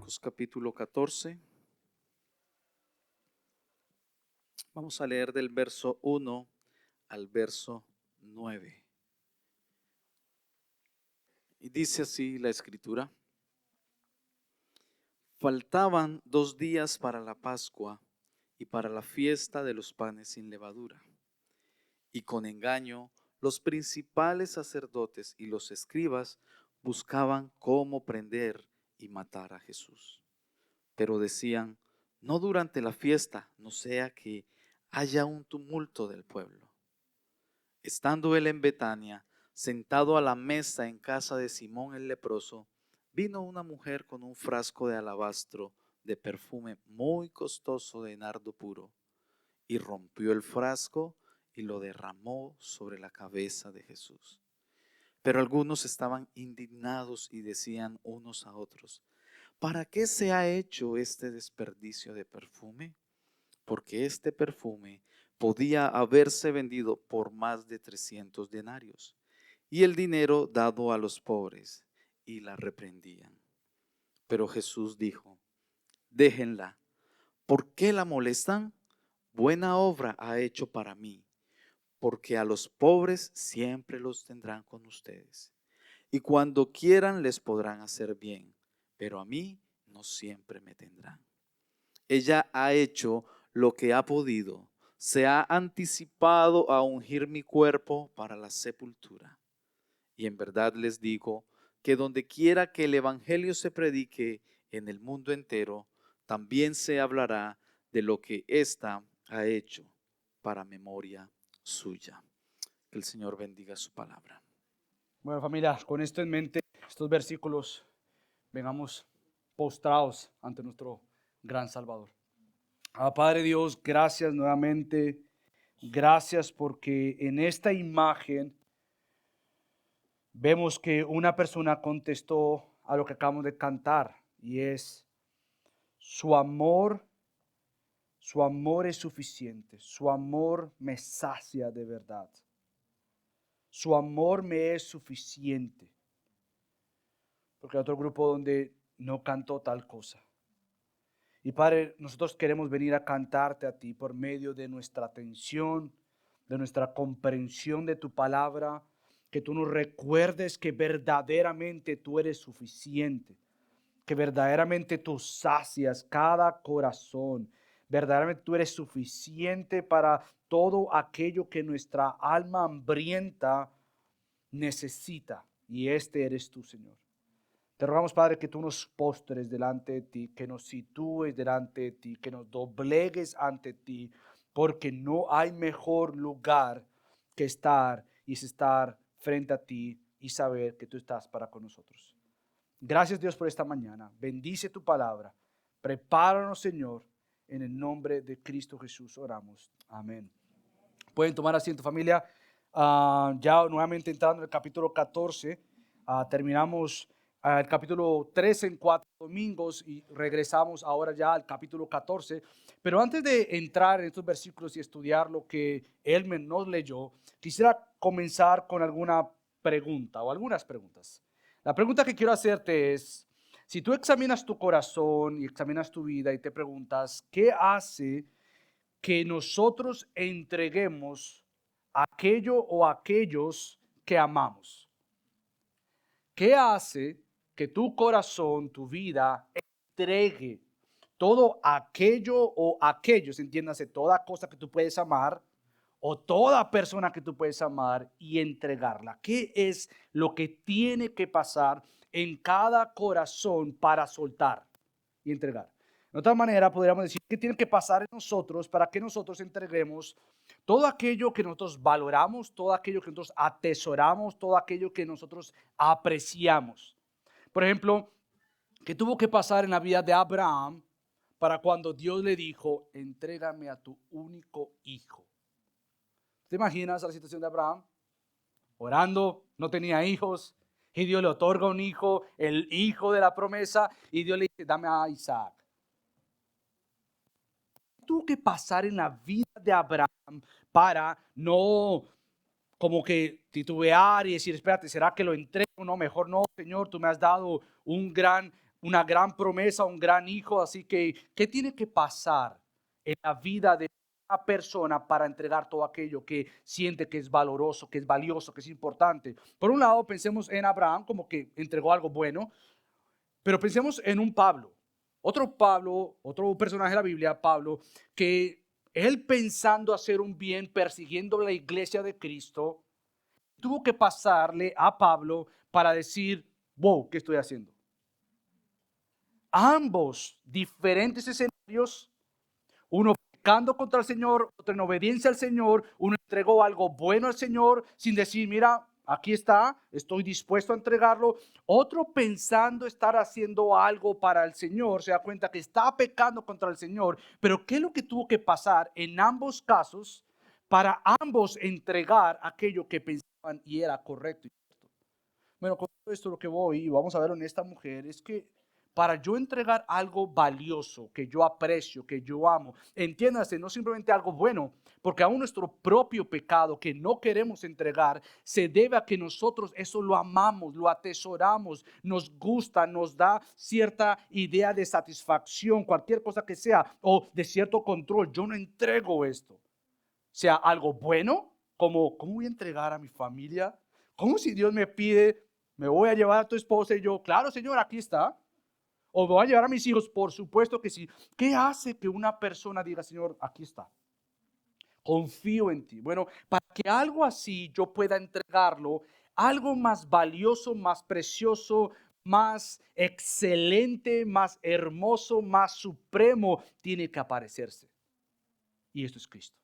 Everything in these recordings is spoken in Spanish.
Marcos capítulo 14. Vamos a leer del verso 1 al verso 9. Y dice así la escritura: Faltaban 2 días para la Pascua y para la fiesta de los panes sin levadura. Y con engaño los principales sacerdotes y los escribas buscaban cómo prender y matar a Jesús. Pero decían: no durante la fiesta, no sea que haya un tumulto del pueblo. Estando él en Betania, sentado a la mesa en casa de Simón el leproso, vino una mujer con un frasco de alabastro de perfume muy costoso de nardo puro, y rompió el frasco y lo derramó sobre la cabeza de Jesús. Pero algunos estaban indignados y decían unos a otros: ¿para qué se ha hecho este desperdicio de perfume? Porque este perfume podía haberse vendido por más de 300 denarios y el dinero dado a los pobres. Y la reprendían. Pero Jesús dijo: déjenla. ¿Por qué la molestan? Buena obra ha hecho para mí, porque a los pobres siempre los tendrán con ustedes, y cuando quieran les podrán hacer bien, pero a mí no siempre me tendrán. Ella ha hecho lo que ha podido, se ha anticipado a ungir mi cuerpo para la sepultura. Y en verdad les digo que donde quiera que el evangelio se predique en el mundo entero, también se hablará de lo que ésta ha hecho para memoria suya. Que el Señor bendiga su palabra. Bueno, familia, con esto en mente, estos versículos, vengamos postrados ante nuestro gran Salvador. Padre Dios, gracias nuevamente. Gracias porque en esta imagen vemos que una persona contestó a lo que acabamos de cantar, y es: su amor es suficiente, su amor me sacia de verdad, su amor me es suficiente. Porque hay otro grupo donde no cantó tal cosa. Y Padre, nosotros queremos venir a cantarte a ti por medio de nuestra atención, de nuestra comprensión de tu palabra, que tú nos recuerdes que verdaderamente tú eres suficiente, que verdaderamente tú sacias cada corazón, verdaderamente tú eres suficiente para todo aquello que nuestra alma hambrienta necesita, y este eres tú, Señor. Te rogamos, Padre, que tú nos postres delante de ti, que nos sitúes delante de ti, que nos doblegues ante ti, porque no hay mejor lugar que estar, y es estar frente a ti y saber que tú estás para con nosotros. Gracias, Dios, por esta mañana. Bendice tu palabra. Prepáranos, Señor, en el nombre de Cristo Jesús oramos. Amén. Pueden tomar asiento, familia. Ya nuevamente entrando en el capítulo 14, terminamos el capítulo 13 en 4 domingos y regresamos ahora ya al capítulo 14. Pero antes de entrar en estos versículos y estudiar lo que Elmer nos leyó, quisiera comenzar con alguna pregunta o algunas preguntas. La pregunta que quiero hacerte es: si tú examinas tu corazón y examinas tu vida y te preguntas, ¿qué hace que nosotros entreguemos aquello o aquellos que amamos? ¿Qué hace que tu corazón, tu vida, entregue todo aquello o aquellos, entiéndase, toda cosa que tú puedes amar o toda persona que tú puedes amar, y entregarla? ¿Qué es lo que tiene que pasar en cada corazón para soltar y entregar? De otra manera, podríamos decir, ¿qué tiene que pasar en nosotros para que nosotros entreguemos todo aquello que nosotros valoramos, todo aquello que nosotros atesoramos, todo aquello que nosotros apreciamos? Por ejemplo, ¿qué tuvo que pasar en la vida de Abraham para cuando Dios le dijo: entrégame a tu único hijo? ¿Te imaginas la situación de Abraham? Orando, no tenía hijos, y Dios le otorga un hijo, el hijo de la promesa, y Dios le dice: dame a Isaac. Tuvo que pasar en la vida de Abraham para no como que titubear y decir: espérate, ¿será que lo entrego? No, mejor no, Señor, tú me has dado un gran una gran promesa, un gran hijo. Así que, ¿qué tiene que pasar en la vida de una persona para entregar todo aquello que siente que es valoroso, que es valioso, que es importante? Por un lado, pensemos en Abraham como que entregó algo bueno, pero pensemos en un Pablo. Otro Pablo, otro personaje de la Biblia, Pablo, que él pensando hacer un bien, persiguiendo la iglesia de Cristo, tuvo que pasarle a Pablo para decir, wow, ¿qué estoy haciendo? Ambos diferentes escenarios, uno pecando contra el Señor, otro en obediencia al Señor, uno entregó algo bueno al Señor sin decir, mira, aquí está, estoy dispuesto a entregarlo. Otro pensando estar haciendo algo para el Señor, se da cuenta que está pecando contra el Señor. Pero ¿qué es lo que tuvo que pasar en ambos casos para ambos entregar aquello que pensaban y era correcto? Bueno, con todo esto lo que voy y vamos a ver en esta mujer es que para yo entregar algo valioso, que yo aprecio, que yo amo, entiéndase, no simplemente algo bueno, porque aún nuestro propio pecado que no queremos entregar se debe a que nosotros eso lo amamos, lo atesoramos, nos gusta, nos da cierta idea de satisfacción, cualquier cosa que sea, o de cierto control. Yo no entrego esto, sea algo bueno, como ¿cómo voy a entregar a mi familia? ¿Cómo si Dios me pide, me voy a llevar a tu esposa y yo, claro, Señor, aquí está? O voy a llevar a mis hijos, por supuesto que sí. ¿Qué hace que una persona diga, Señor, aquí está? Confío en ti. Bueno, para que algo así yo pueda entregarlo, algo más valioso, más precioso, más excelente, más hermoso, más supremo, tiene que aparecerse. Y esto es Cristo.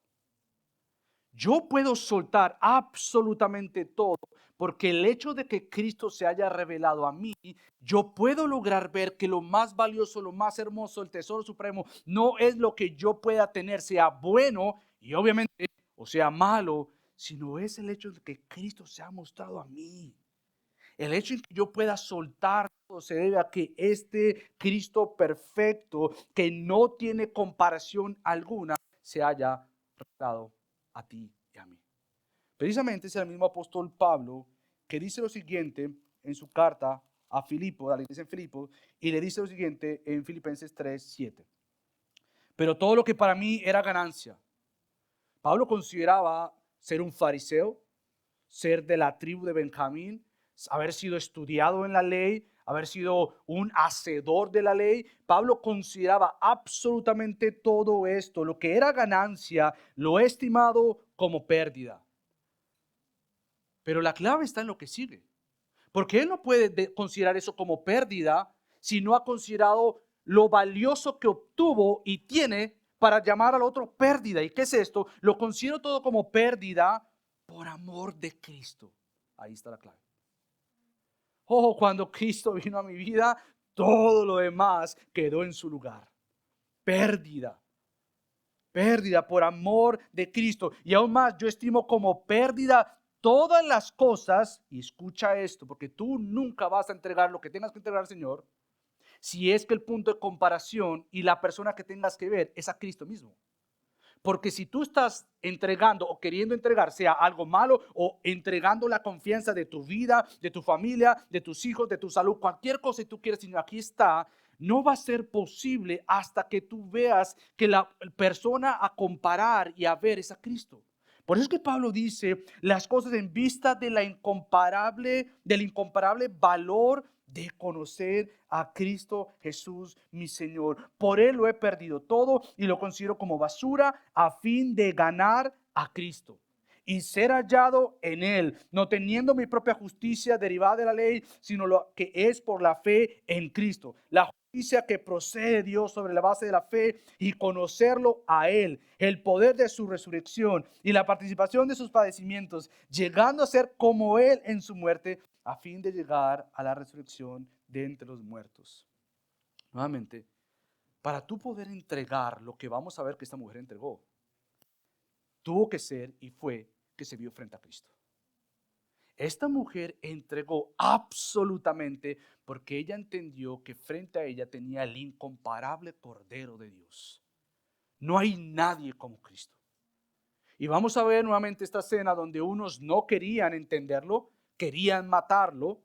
Yo puedo soltar absolutamente todo, porque el hecho de que Cristo se haya revelado a mí, yo puedo lograr ver que lo más valioso, lo más hermoso, el tesoro supremo, no es lo que yo pueda tener, sea bueno y obviamente, o sea malo, sino es el hecho de que Cristo se ha mostrado a mí. El hecho de que yo pueda soltar todo se debe a que este Cristo perfecto, que no tiene comparación alguna, se haya revelado a ti y a mí. Precisamente es el mismo apóstol Pablo que dice lo siguiente en su carta a Filipo, a la iglesia en Filipo, y le dice lo siguiente en Filipenses 3:7. Pero todo lo que para mí era ganancia. Pablo consideraba ser un fariseo, ser de la tribu de Benjamín, haber sido estudiado en la ley, haber sido un hacedor de la ley. Pablo consideraba absolutamente todo esto, lo que era ganancia, lo he estimado como pérdida. Pero la clave está en lo que sigue, porque él no puede considerar eso como pérdida si no ha considerado lo valioso que obtuvo y tiene para llamar al otro pérdida. ¿Y qué es esto? Lo considero todo como pérdida por amor de Cristo. Ahí está la clave. Oh, cuando Cristo vino a mi vida, todo lo demás quedó en su lugar. Pérdida. Pérdida por amor de Cristo. Y aún más, yo estimo como pérdida todas las cosas, y escucha esto, porque tú nunca vas a entregar lo que tengas que entregar al Señor, si es que el punto de comparación y la persona que tengas que ver es a Cristo mismo. Porque si tú estás entregando o queriendo entregar, sea algo malo o entregando la confianza de tu vida, de tu familia, de tus hijos, de tu salud, cualquier cosa que tú quieras, Señor, aquí está, no va a ser posible hasta que tú veas que la persona a comparar y a ver es a Cristo. Por eso es que Pablo dice las cosas en vista de del incomparable valor de conocer a Cristo Jesús, mi Señor. Por Él lo he perdido todo y lo considero como basura a fin de ganar a Cristo y ser hallado en Él, no teniendo mi propia justicia derivada de la ley, sino lo que es por la fe en Cristo. La justicia que procede de Dios sobre la base de la fe y conocerlo a Él, el poder de su resurrección y la participación de sus padecimientos, llegando a ser como Él en su muerte, a fin de llegar a la resurrección de entre los muertos. Nuevamente, para tú poder entregar lo que vamos a ver que esta mujer entregó, tuvo que ser y fue que se vio frente a Cristo. Esta mujer entregó absolutamente porque ella entendió que frente a ella tenía el incomparable Cordero de Dios. No hay nadie como Cristo. Y vamos a ver nuevamente esta escena donde unos no querían entenderlo, querían matarlo.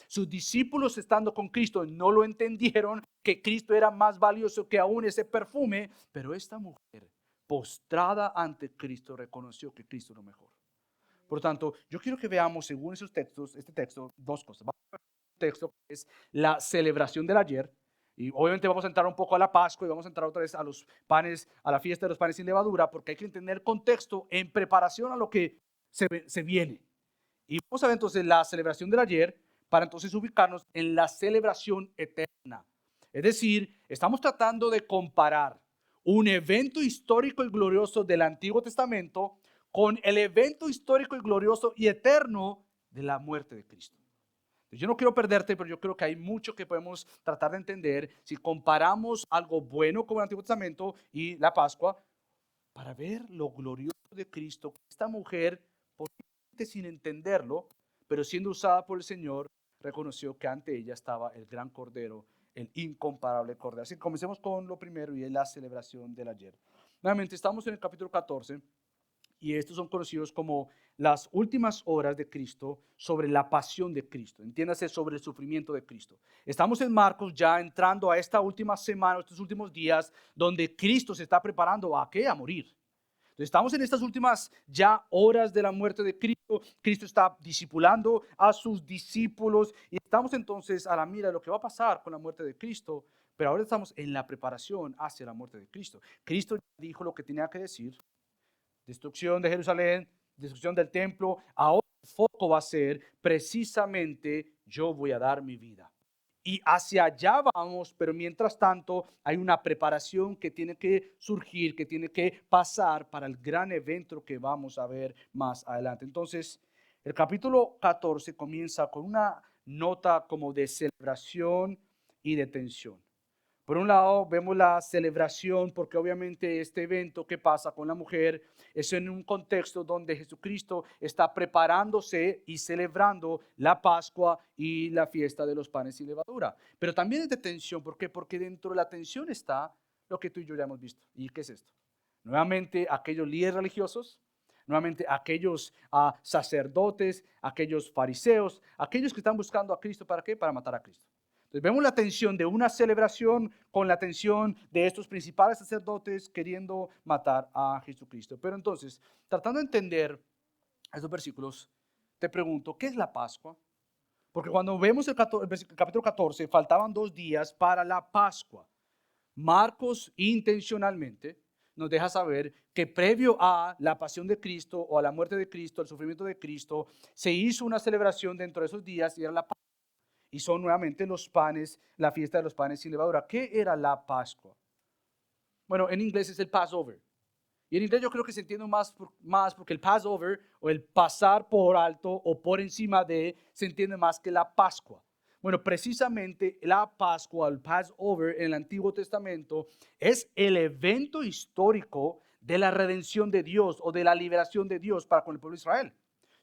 Sus discípulos estando con Cristo no lo entendieron, que Cristo era más valioso que aún ese perfume, pero esta mujer postrada ante Cristo reconoció que Cristo era lo mejor. Por tanto, yo quiero que veamos según esos textos, este texto, dos cosas. Vamos a ver un texto que es la celebración del ayer, y obviamente vamos a entrar un poco a la Pascua y vamos a entrar otra vez a los panes, a la fiesta de los panes sin levadura, porque hay que entender el contexto en preparación a lo que se viene. Y vamos a ver entonces la celebración del ayer para entonces ubicarnos en la celebración eterna. Es decir, estamos tratando de comparar un evento histórico y glorioso del Antiguo Testamento con el evento histórico y glorioso y eterno de la muerte de Cristo. Yo no quiero perderte, pero yo creo que hay mucho que podemos tratar de entender si comparamos algo bueno como el Antiguo Testamento y la Pascua para ver lo glorioso de Cristo. Esta mujer, posiblemente sin entenderlo, pero siendo usada por el Señor, reconoció que ante ella estaba el gran Cordero, el incomparable Cordero. Así que comencemos con lo primero y es la celebración del ayer. Nuevamente estamos en el capítulo 14 y estos son conocidos como las últimas horas de Cristo sobre la pasión de Cristo. Entiéndase, sobre el sufrimiento de Cristo. Estamos en Marcos ya entrando a esta última semana, estos últimos días, donde Cristo se está preparando ¿a qué? A morir. Entonces, estamos en estas últimas ya horas de la muerte de Cristo. Cristo está discipulando a sus discípulos y estamos entonces a la mira de lo que va a pasar con la muerte de Cristo. Pero ahora estamos en la preparación hacia la muerte de Cristo. Cristo dijo lo que tenía que decir. Destrucción de Jerusalén, destrucción del templo. Ahora el foco va a ser precisamente yo voy a dar mi vida. Y hacia allá vamos, pero mientras tanto hay una preparación que tiene que surgir, que tiene que pasar para el gran evento que vamos a ver más adelante. Entonces, el capítulo 14 comienza con una nota como de celebración y de tensión. Por un lado, vemos la celebración porque obviamente este evento que pasa con la mujer es en un contexto donde Jesucristo está preparándose y celebrando la Pascua y la fiesta de los panes sin levadura. Pero también es de tensión. ¿Por qué? Porque dentro de la tensión está lo que tú y yo ya hemos visto. ¿Y qué es esto? Nuevamente, aquellos líderes religiosos, nuevamente aquellos sacerdotes, aquellos fariseos, aquellos que están buscando a Cristo. ¿Para qué? Para matar a Cristo. Entonces vemos la tensión de una celebración con la tensión de estos principales sacerdotes queriendo matar a Jesucristo. Pero entonces, tratando de entender estos versículos, te pregunto, ¿qué es la Pascua? Porque cuando vemos el capítulo 14, faltaban 2 días para la Pascua. Marcos intencionalmente nos deja saber que previo a la pasión de Cristo o a la muerte de Cristo, el sufrimiento de Cristo, se hizo una celebración dentro de esos días y era la Pascua. Y son nuevamente los panes, la fiesta de los panes sin levadura. ¿Qué era la Pascua? Bueno, en inglés es el Passover. Y en inglés yo creo que se entiende más porque el Passover o el pasar por alto o por encima de se entiende más que la Pascua. Bueno, precisamente la Pascua, el Passover en el Antiguo Testamento es el evento histórico de la redención de Dios o de la liberación de Dios para con el pueblo de Israel.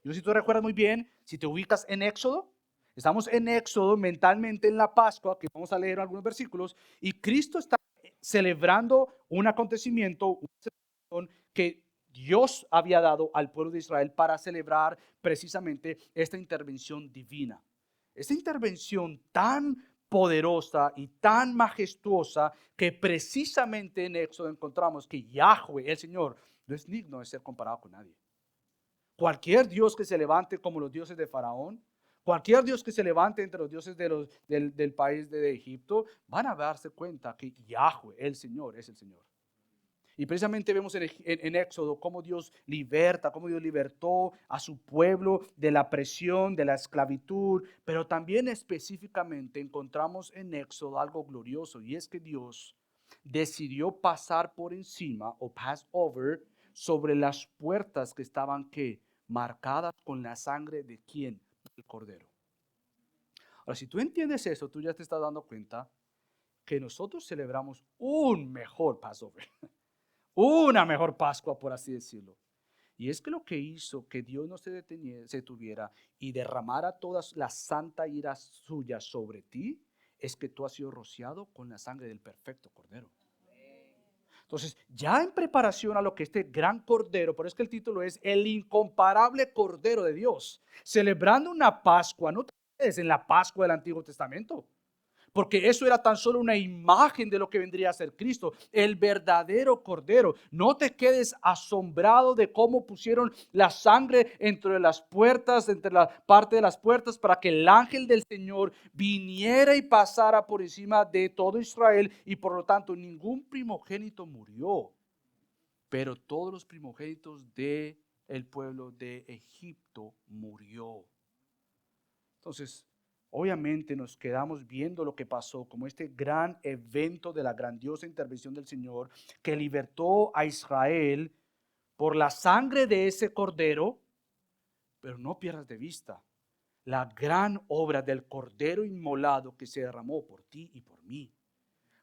Yo si tú recuerdas muy bien, si te ubicas en Éxodo, estamos en Éxodo mentalmente en la Pascua, que vamos a leer algunos versículos, y Cristo está celebrando un acontecimiento, una celebración que Dios había dado al pueblo de Israel para celebrar precisamente esta intervención divina. Esta intervención tan poderosa y tan majestuosa que precisamente en Éxodo encontramos que Yahweh, el Señor, no es digno de ser comparado con nadie. Cualquier Dios que se levante como los dioses de Faraón, cualquier Dios que se levante entre los dioses del país de Egipto, van a darse cuenta que Yahweh, el Señor, es el Señor. Y precisamente vemos en Éxodo cómo Dios liberta, cómo Dios libertó a su pueblo de la presión, de la esclavitud, pero también específicamente encontramos en Éxodo algo glorioso y es que Dios decidió pasar por encima o pass over sobre las puertas que estaban marcadas con la sangre de ¿quién? El Cordero. Ahora, si tú entiendes eso, tú ya te estás dando cuenta que nosotros celebramos un mejor Passover. Una mejor Pascua, por así decirlo. Y es que lo que hizo que Dios no se detuviera y derramara toda la santa ira suya sobre ti, es que tú has sido rociado con la sangre del perfecto Cordero. Entonces, ya en preparación a lo que este gran Cordero, por eso es que el título es El incomparable Cordero de Dios, celebrando una Pascua, no ustedes en la Pascua del Antiguo Testamento. Porque eso era tan solo una imagen de lo que vendría a ser Cristo, el verdadero Cordero. No te quedes asombrado de cómo pusieron la sangre entre las puertas, entre la parte de las puertas, para que el ángel del Señor viniera y pasara por encima de todo Israel, y por lo tanto ningún primogénito murió, pero todos los primogénitos del pueblo de Egipto murió. Entonces, obviamente nos quedamos viendo lo que pasó como este gran evento de la grandiosa intervención del Señor que libertó a Israel por la sangre de ese cordero, pero no pierdas de vista la gran obra del cordero inmolado que se derramó por ti y por mí,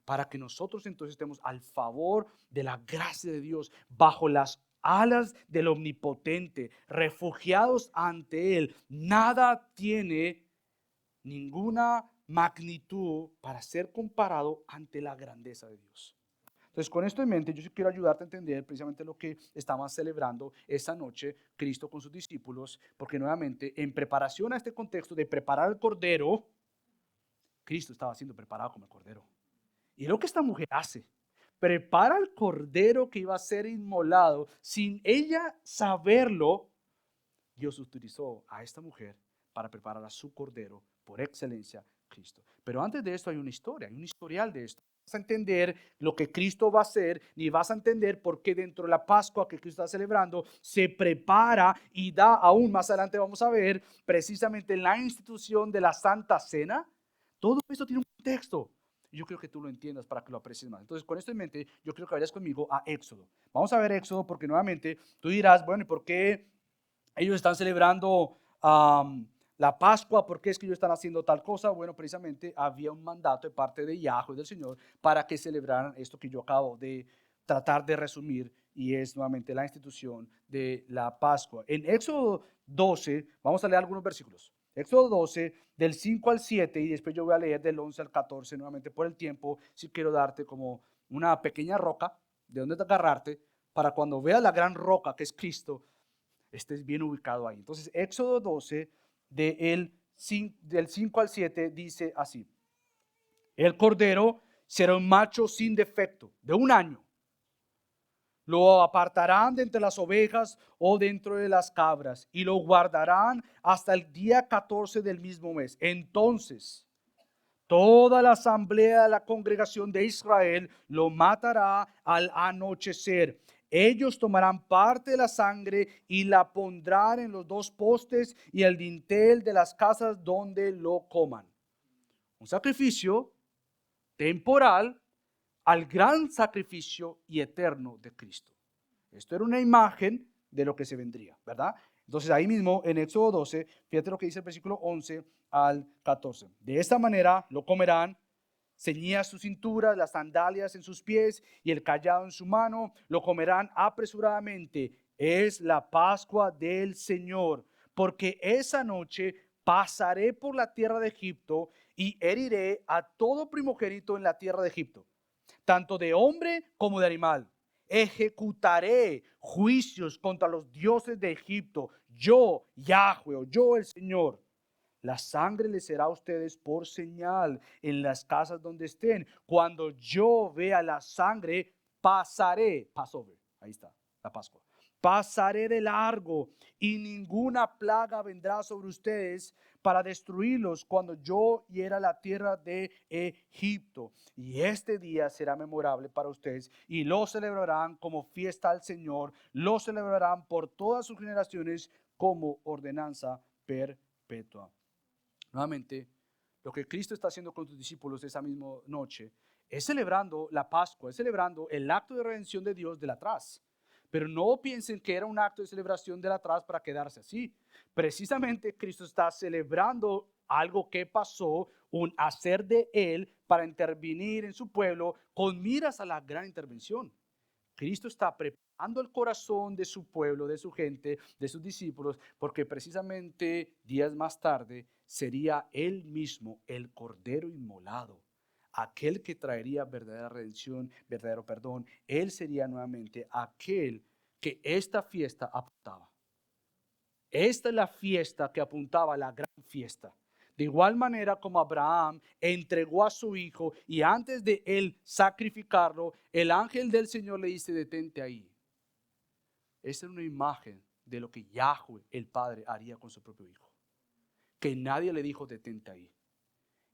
para que nosotros entonces estemos al favor de la gracia de Dios, bajo las alas del Omnipotente, refugiados ante Él. Nada tiene ninguna magnitud para ser comparado ante la grandeza de Dios. Entonces, con esto en mente, yo sí quiero ayudarte a entender precisamente lo que estamos celebrando esa noche, Cristo con sus discípulos, porque nuevamente, en preparación a este contexto de preparar el cordero, Cristo estaba siendo preparado como el cordero. Y lo que esta mujer hace, prepara el cordero que iba a ser inmolado sin ella saberlo. Dios utilizó a esta mujer para preparar a su cordero por excelencia, Cristo. Pero antes de esto hay una historia, hay un historial de esto. Vas a entender lo que Cristo va a hacer, ni vas a entender por qué dentro de la Pascua que Cristo está celebrando se prepara y da, aún más adelante vamos a ver, precisamente en la institución de la Santa Cena. Todo esto tiene un contexto. Yo creo que tú lo entiendas para que lo aprecies más. Entonces, con esto en mente, yo creo que vayas conmigo a Éxodo. Vamos a ver Éxodo porque nuevamente tú dirás, bueno, ¿y por qué ellos están celebrando la Pascua? ¿Por qué es que ellos están haciendo tal cosa? Bueno, precisamente había un mandato de parte de Yahweh, del Señor, para que celebraran esto que yo acabo de tratar de resumir, y es nuevamente la institución de la Pascua. En Éxodo 12, vamos a leer algunos versículos. Éxodo 12, del 5 al 7, y después yo voy a leer del 11 al 14, nuevamente por el tiempo, si quiero darte como una pequeña roca de donde agarrarte, para cuando veas la gran roca que es Cristo, estés bien ubicado ahí. Entonces, Éxodo 12, del 5 al 7, dice así: el cordero será un macho sin defecto, de un año. Lo apartarán de entre las ovejas o dentro de las cabras, y lo guardarán hasta el día 14 del mismo mes. Entonces, toda la asamblea de la congregación de Israel lo matará al anochecer. Ellos tomarán parte de la sangre y la pondrán en los dos postes y el dintel de las casas donde lo coman. Un sacrificio temporal al gran sacrificio y eterno de Cristo. Esto era una imagen de lo que se vendría, ¿verdad? Entonces ahí mismo en Éxodo 12, fíjate lo que dice el versículo 11 al 14. De esta manera lo comerán: ceñía su cintura, las sandalias en sus pies y el cayado en su mano. Lo comerán apresuradamente. Es la Pascua del Señor, porque esa noche pasaré por la tierra de Egipto y heriré a todo primogénito en la tierra de Egipto, tanto de hombre como de animal. Ejecutaré juicios contra los dioses de Egipto, yo, Yahweh, o yo el Señor. La sangre les será a ustedes por señal en las casas donde estén. Cuando yo vea la sangre, pasaré, Passover, ahí está, la Pascua. Pasaré de largo y ninguna plaga vendrá sobre ustedes para destruirlos cuando yo hiera la tierra de Egipto. Y este día será memorable para ustedes y lo celebrarán como fiesta al Señor. Lo celebrarán por todas sus generaciones como ordenanza perpetua. Nuevamente, lo que Cristo está haciendo con sus discípulos esa misma noche es celebrando la Pascua, es celebrando el acto de redención de Dios del atrás. Pero no piensen que era un acto de celebración del atrás para quedarse así. Precisamente Cristo está celebrando algo que pasó, un hacer de Él para intervenir en su pueblo con miras a la gran intervención. Cristo está preparando el corazón de su pueblo, de su gente, de sus discípulos, porque precisamente días más tarde sería Él mismo el Cordero inmolado, aquel que traería verdadera redención, verdadero perdón. Él sería nuevamente aquel que esta fiesta apuntaba. Esta es la fiesta que apuntaba a la gran fiesta, De igual manera como Abraham entregó a su hijo y antes de él sacrificarlo, el ángel del Señor le dice, detente ahí. Esa es una imagen de lo que Yahweh, el Padre, haría con su propio hijo. Que nadie le dijo, detente ahí.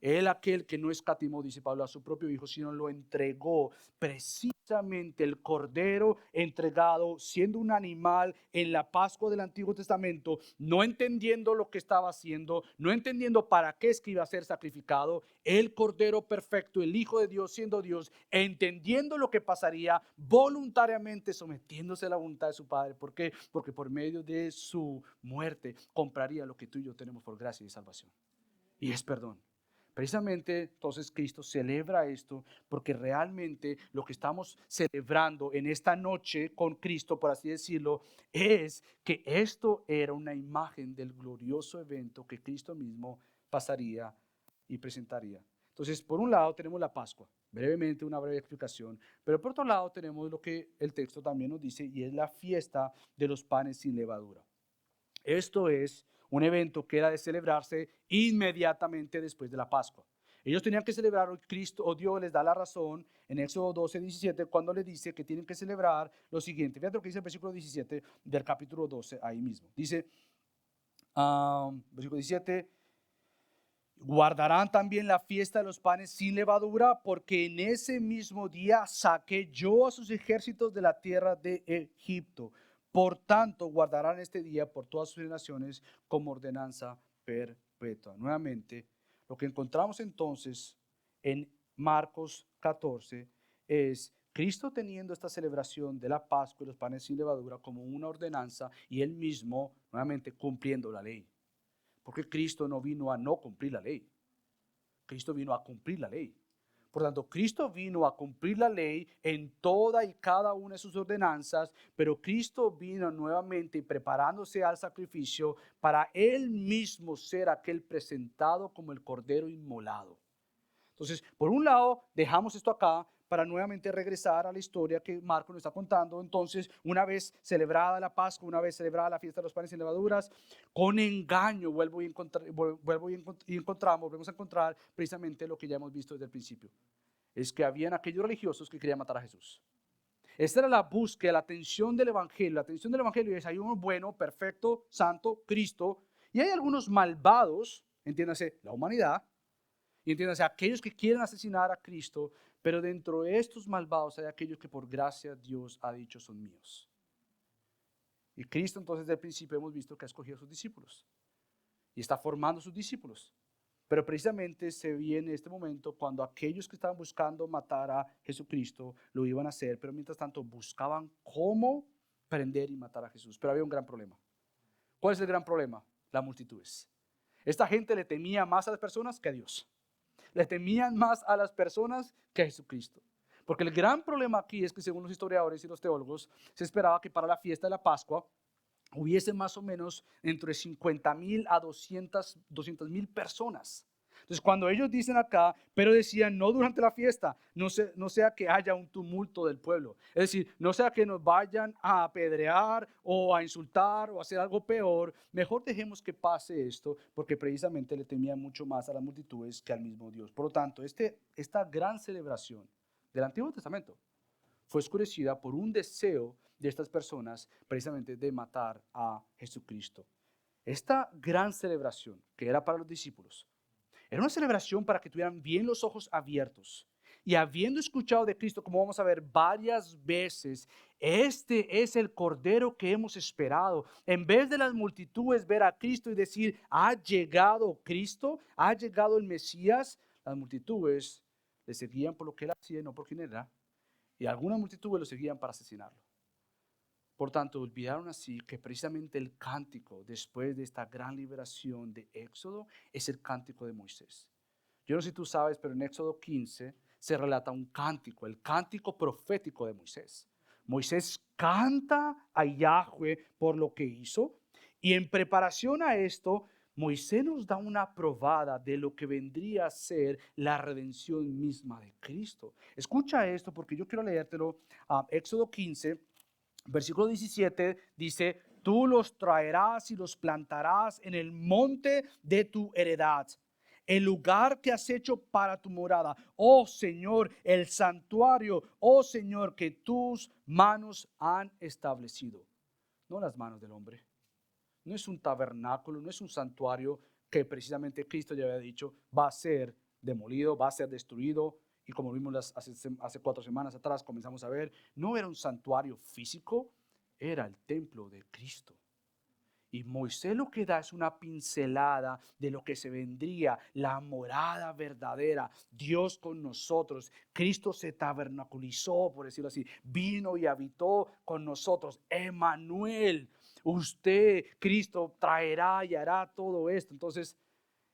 Él, aquel que no escatimó, dice Pablo, a su propio hijo, sino lo entregó. Precisamente el cordero entregado, siendo un animal en la Pascua del Antiguo Testamento, no entendiendo lo que estaba haciendo, no entendiendo para qué es que iba a ser sacrificado. El cordero perfecto, el Hijo de Dios, siendo Dios, entendiendo lo que pasaría, voluntariamente sometiéndose a la voluntad de su Padre. ¿Por qué? Porque por medio de su muerte compraría lo que tú y yo tenemos por gracia y salvación. Y es perdón. Precisamente entonces Cristo celebra esto porque realmente lo que estamos celebrando en esta noche con Cristo, por así decirlo, es que esto era una imagen del glorioso evento que Cristo mismo pasaría y presentaría. Entonces, por un lado tenemos la Pascua, brevemente una breve explicación, pero por otro lado tenemos lo que el texto también nos dice y es la fiesta de los panes sin levadura. Esto es un evento que era de celebrarse inmediatamente después de la Pascua. Ellos tenían que celebrar, Cristo o Dios les da la razón en Éxodo 12, 17, cuando les dice que tienen que celebrar lo siguiente. Fíjate lo que dice el versículo 17 del capítulo 12 ahí mismo. Dice, versículo 17, guardarán también la fiesta de los panes sin levadura, porque en ese mismo día saqué yo a sus ejércitos de la tierra de Egipto. Por tanto, guardarán este día por todas sus generaciones como ordenanza perpetua. Nuevamente, lo que encontramos entonces en Marcos 14 es Cristo teniendo esta celebración de la Pascua y los panes sin levadura como una ordenanza y él mismo, nuevamente, cumpliendo la ley. Porque Cristo no vino a no cumplir la ley. Cristo vino a cumplir la ley. Por tanto, Cristo vino a cumplir la ley en toda y cada una de sus ordenanzas, pero Cristo vino nuevamente preparándose al sacrificio para Él mismo ser aquel presentado como el Cordero inmolado. Entonces, por un lado, dejamos esto acá para nuevamente regresar a la historia que Marco nos está contando. Entonces, una vez celebrada la Pascua, una vez celebrada la fiesta de los panes sin levaduras, con engaño volvemos a encontrar precisamente lo que ya hemos visto desde el principio. Es que habían aquellos religiosos que querían matar a Jesús. Esta era la búsqueda, la atención del Evangelio. La atención del Evangelio es, hay uno bueno, perfecto, santo, Cristo, y hay algunos malvados, entiéndase, la humanidad, y entiéndase, aquellos que quieren asesinar a Cristo, pero dentro de estos malvados hay aquellos que por gracia Dios ha dicho son míos. Y Cristo entonces desde el principio hemos visto que ha escogido a sus discípulos y está formando sus discípulos. Pero precisamente se viene este momento cuando aquellos que estaban buscando matar a Jesucristo lo iban a hacer, pero mientras tanto buscaban cómo prender y matar a Jesús. Pero había un gran problema. ¿Cuál es el gran problema? Las multitudes. Esta gente le temía más a las personas que a Dios. Le temían más a las personas que a Jesucristo. Porque el gran problema aquí es que según los historiadores y los teólogos, se esperaba que para la fiesta de la Pascua hubiese más o menos entre 50,000 a 200,000 personas. Entonces cuando ellos dicen acá, pero decían no durante la fiesta, no sea que haya un tumulto del pueblo. Es decir, no sea que nos vayan a apedrear o a insultar o a hacer algo peor. Mejor dejemos que pase esto porque precisamente le temían mucho más a las multitudes que al mismo Dios. Por lo tanto, esta gran celebración del Antiguo Testamento fue oscurecida por un deseo de estas personas precisamente de matar a Jesucristo. Esta gran celebración que era para los discípulos era una celebración para que tuvieran bien los ojos abiertos y habiendo escuchado de Cristo, como vamos a ver varias veces, este es el Cordero que hemos esperado. En vez de las multitudes ver a Cristo y decir, ha llegado Cristo, ha llegado el Mesías, las multitudes le seguían por lo que él hacía y no por quién era. Y algunas multitudes lo seguían para asesinarlo. Por tanto, olvidaron así que precisamente el cántico después de esta gran liberación de Éxodo es el cántico de Moisés. Yo no sé si tú sabes, pero en Éxodo 15 se relata un cántico, el cántico profético de Moisés. Moisés canta a Yahweh por lo que hizo y en preparación a esto, Moisés nos da una probada de lo que vendría a ser la redención misma de Cristo. Escucha esto porque yo quiero leértelo. Éxodo 15. Versículo 17 dice, tú los traerás y los plantarás en el monte de tu heredad, el lugar que has hecho para tu morada. Oh Señor, el santuario, oh Señor, que tus manos han establecido. No las manos del hombre. No es un tabernáculo, no es un santuario que precisamente Cristo ya había dicho va a ser demolido, va a ser destruido. Y como vimos hace 4 semanas atrás, comenzamos a ver, no era un santuario físico, era el templo de Cristo. Y Moisés lo que da es una pincelada de lo que se vendría, la morada verdadera, Dios con nosotros. Cristo se tabernaculizó, por decirlo así, vino y habitó con nosotros. Emmanuel, usted, Cristo, traerá y hará todo esto. Entonces,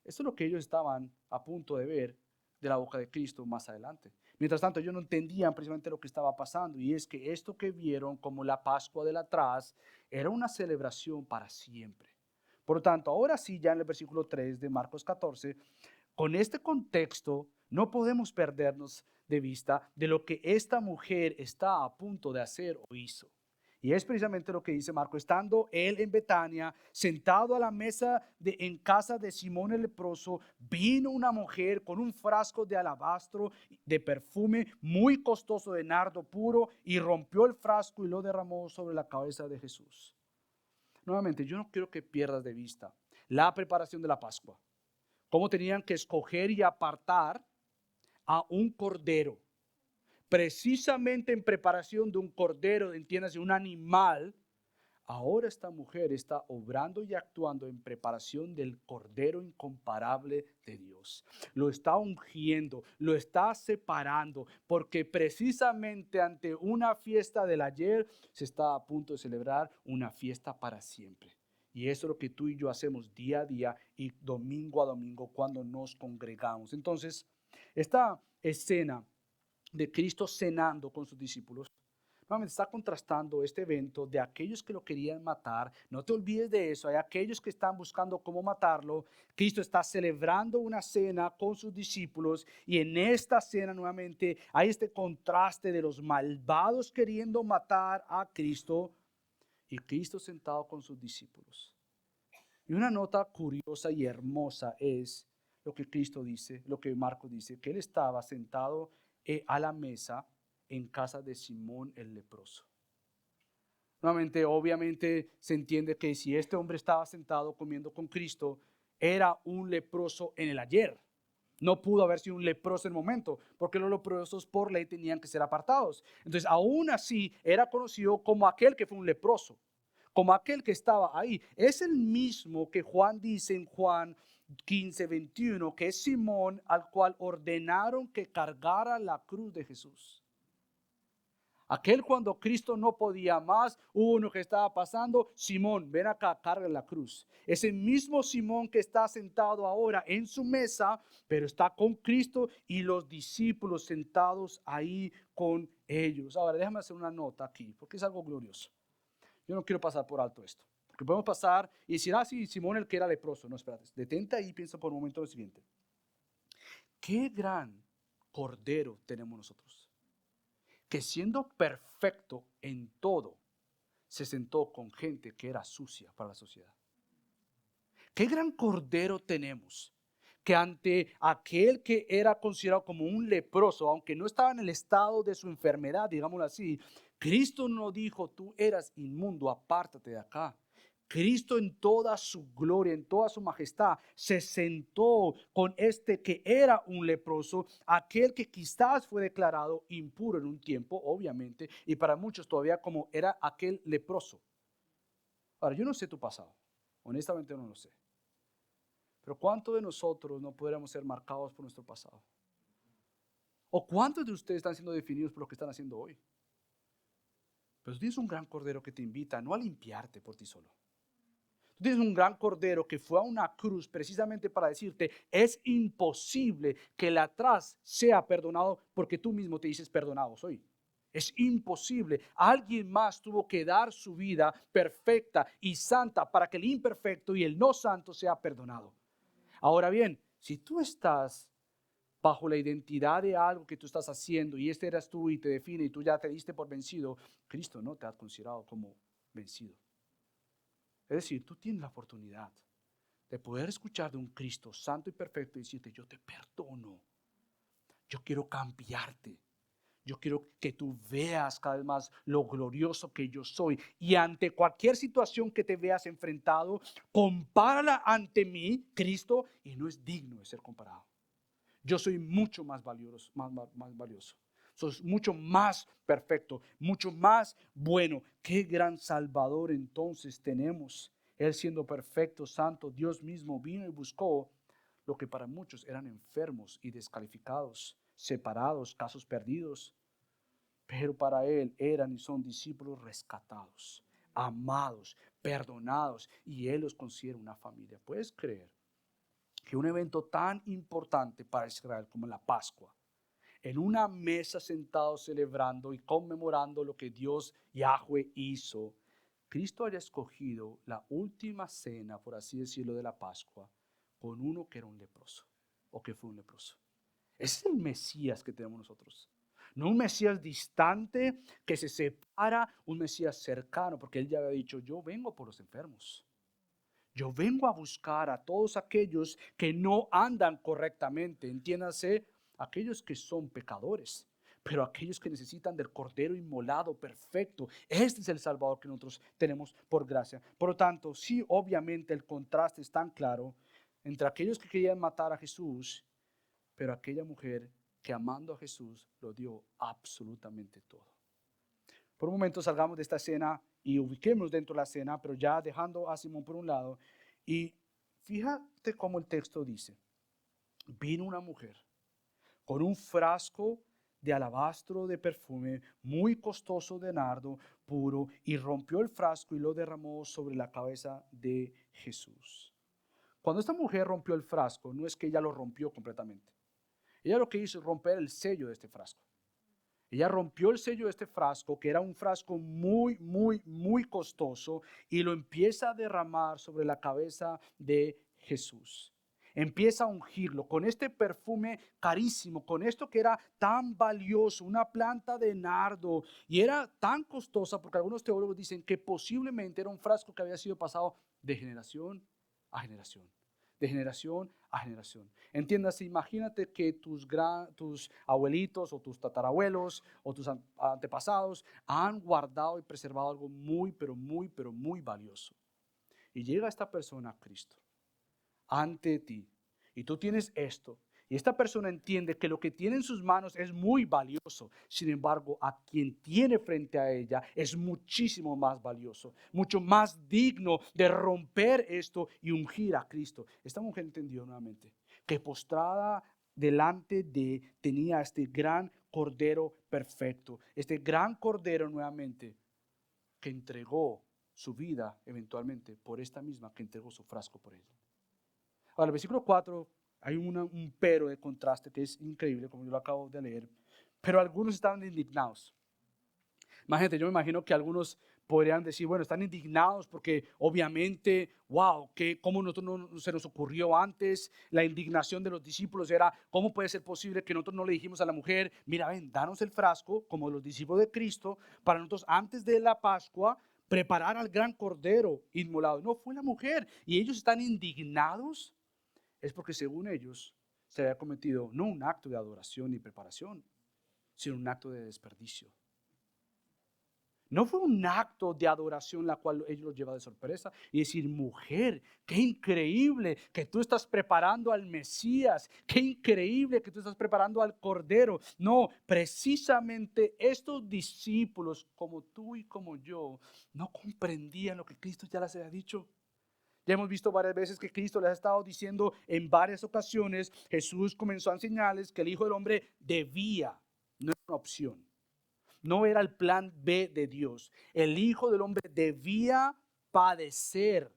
esto es lo que ellos estaban a punto de ver de la boca de Cristo más adelante. Mientras tanto, ellos no entendían precisamente lo que estaba pasando, y es que esto que vieron como la Pascua del atrás era una celebración para siempre. Por lo tanto, ahora sí, ya en el versículo 3 de Marcos 14, con este contexto no podemos perdernos de vista de lo que esta mujer está a punto de hacer o hizo. Y es precisamente lo que dice Marco. Estando él en Betania, sentado a la mesa en casa de Simón el leproso, vino una mujer con un frasco de alabastro de perfume muy costoso de nardo puro, y rompió el frasco y lo derramó sobre la cabeza de Jesús. Nuevamente, yo no quiero que pierdas de vista la preparación de la Pascua. Cómo tenían que escoger y apartar a un cordero. Precisamente en preparación de un cordero, entiéndase, un animal. Ahora esta mujer está obrando y actuando en preparación del Cordero incomparable de Dios. Lo está ungiendo, lo está separando, porque precisamente ante una fiesta del ayer se está a punto de celebrar una fiesta para siempre. Y eso es lo que tú y yo hacemos día a día y domingo a domingo cuando nos congregamos. Entonces, esta escena de Cristo cenando con sus discípulos, nuevamente está contrastando este evento de aquellos que lo querían matar. No te olvides de eso. Hay aquellos que están buscando cómo matarlo. Cristo está celebrando una cena con sus discípulos, y en esta cena nuevamente hay este contraste de los malvados queriendo matar a Cristo y Cristo sentado con sus discípulos. Y una nota curiosa y hermosa es lo que Cristo dice, lo que Marcos dice, que él estaba sentado a la mesa en casa de Simón el leproso. Nuevamente, obviamente se entiende que si este hombre estaba sentado comiendo con Cristo, era un leproso en el ayer. No pudo haber sido un leproso en el momento, porque los leprosos por ley tenían que ser apartados. Entonces, aún así, era conocido como aquel que fue un leproso, como aquel que estaba ahí. Es el mismo que Juan dice en Juan 15:21, que es Simón al cual ordenaron que cargara la cruz de Jesús. Aquel cuando Cristo no podía más, uno que estaba pasando, Simón, ven acá, carga la cruz. Ese mismo Simón que está sentado ahora en su mesa, pero está con Cristo y los discípulos sentados ahí con ellos. Ahora, déjame hacer una nota aquí, porque es algo glorioso. Yo no quiero pasar por alto esto, porque podemos pasar y decir, sí, Simón el que era leproso. No, espérate, detente ahí y piensa por un momento lo siguiente. Qué gran cordero tenemos nosotros, que siendo perfecto en todo, se sentó con gente que era sucia para la sociedad. Qué gran cordero tenemos, que ante aquel que era considerado como un leproso, aunque no estaba en el estado de su enfermedad, digámoslo así, Cristo no dijo, tú eras inmundo, apártate de acá. Cristo en toda su gloria, en toda su majestad, se sentó con este que era un leproso, aquel que quizás fue declarado impuro en un tiempo, obviamente, y para muchos todavía como era aquel leproso. Ahora, yo no sé tu pasado, honestamente no lo sé. Pero ¿cuántos de nosotros no podríamos ser marcados por nuestro pasado? ¿O cuántos de ustedes están siendo definidos por lo que están haciendo hoy? Pero tú tienes un gran cordero que te invita no a limpiarte por ti solo. Tú tienes un gran cordero que fue a una cruz precisamente para decirte, es imposible que el atrás sea perdonado porque tú mismo te dices perdonado soy. Es imposible. Alguien más tuvo que dar su vida perfecta y santa para que el imperfecto y el no santo sea perdonado. Ahora bien, si tú estás bajo la identidad de algo que tú estás haciendo y este eras tú y te define y tú ya te diste por vencido, Cristo no te ha considerado como vencido. Es decir, tú tienes la oportunidad de poder escuchar de un Cristo santo y perfecto y decirte, yo te perdono, yo quiero cambiarte. Yo quiero que tú veas cada vez más lo glorioso que yo soy. Y ante cualquier situación que te veas enfrentado, compárala ante mí, Cristo, y no es digno de ser comparado. Yo soy mucho más valioso, más valioso. Sos mucho más perfecto, mucho más bueno. Qué gran Salvador entonces tenemos. Él siendo perfecto, santo, Dios mismo vino y buscó lo que para muchos eran enfermos y descalificados, separados, casos perdidos. Pero para Él eran y son discípulos rescatados, amados, perdonados, y Él los considera una familia. ¿Puedes creer que un evento tan importante para Israel como la Pascua, en una mesa sentados celebrando y conmemorando lo que Dios Yahweh hizo, Cristo haya escogido la última cena, por así decirlo, de la Pascua, con uno que era un leproso o que fue un leproso? Ese es el Mesías que tenemos nosotros. No un Mesías distante que se separa, un Mesías cercano, porque Él ya había dicho, yo vengo por los enfermos. Yo vengo a buscar a todos aquellos que no andan correctamente, entiéndase, aquellos que son pecadores, pero aquellos que necesitan del Cordero inmolado perfecto. Este es el Salvador que nosotros tenemos por gracia. Por lo tanto, sí, obviamente el contraste es tan claro entre aquellos que querían matar a Jesús, pero aquella mujer que amando a Jesús lo dio absolutamente todo. Por un momento salgamos de esta escena y ubiquémonos dentro de la escena, pero ya dejando a Simón por un lado. Y fíjate cómo el texto dice, vino una mujer con un frasco de alabastro de perfume muy costoso de nardo puro y rompió el frasco y lo derramó sobre la cabeza de Jesús. Cuando esta mujer rompió el frasco, no es que ella lo rompió completamente. Ella lo que hizo es romper el sello de este frasco. Ella rompió el sello de este frasco, que era un frasco muy costoso, y lo empieza a derramar sobre la cabeza de Jesús. Empieza a ungirlo con este perfume carísimo, con esto que era tan valioso, una planta de nardo, y era tan costosa porque algunos teólogos dicen que posiblemente era un frasco que había sido pasado de generación a generación. De generación a generación. Entiéndase, imagínate que tus abuelitos o tus tatarabuelos o tus antepasados han guardado y preservado algo pero muy valioso. Y llega esta persona a Cristo ante ti y tú tienes esto. Y esta persona entiende que lo que tiene en sus manos es muy valioso. Sin embargo, a quien tiene frente a ella es muchísimo más valioso, mucho más digno de romper esto y ungir a Cristo. Esta mujer entendió nuevamente que postrada delante de tenía este gran Cordero perfecto, este gran Cordero nuevamente que entregó su vida eventualmente por esta misma que entregó su frasco por él. Ahora, el versículo 4, hay un pero de contraste que es increíble, como yo lo acabo de leer. Pero algunos estaban indignados. Imagínate, yo me imagino que algunos podrían decir, bueno, están indignados porque obviamente, wow, ¿cómo nosotros no se nos ocurrió antes? La indignación de los discípulos era, ¿cómo puede ser posible que nosotros no le dijimos a la mujer, mira, ven, danos el frasco, como los discípulos de Cristo, para nosotros antes de la Pascua preparar al gran Cordero inmolado? No, fue la mujer. Y ellos están indignados. Es porque según ellos se había cometido no un acto de adoración y preparación, sino un acto de desperdicio. No fue un acto de adoración la cual ellos los lleva de sorpresa y decir, mujer, qué increíble que tú estás preparando al Mesías, qué increíble que tú estás preparando al Cordero. No, precisamente estos discípulos como tú y como yo no comprendían lo que Cristo ya les había dicho. Ya hemos visto varias veces que Cristo les ha estado diciendo en varias ocasiones, Jesús comenzó a enseñarles que el Hijo del Hombre debía, no era una opción, no era el plan B de Dios. El Hijo del Hombre debía padecer.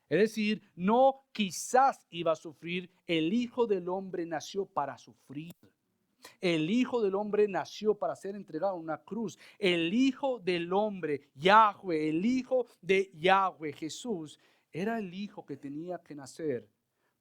Es decir, no quizás iba a sufrir, el Hijo del Hombre nació para sufrir. El Hijo del Hombre nació para ser entregado en una cruz. El Hijo del Hombre, Yahweh, el Hijo de Yahweh, Jesús, era el Hijo que tenía que nacer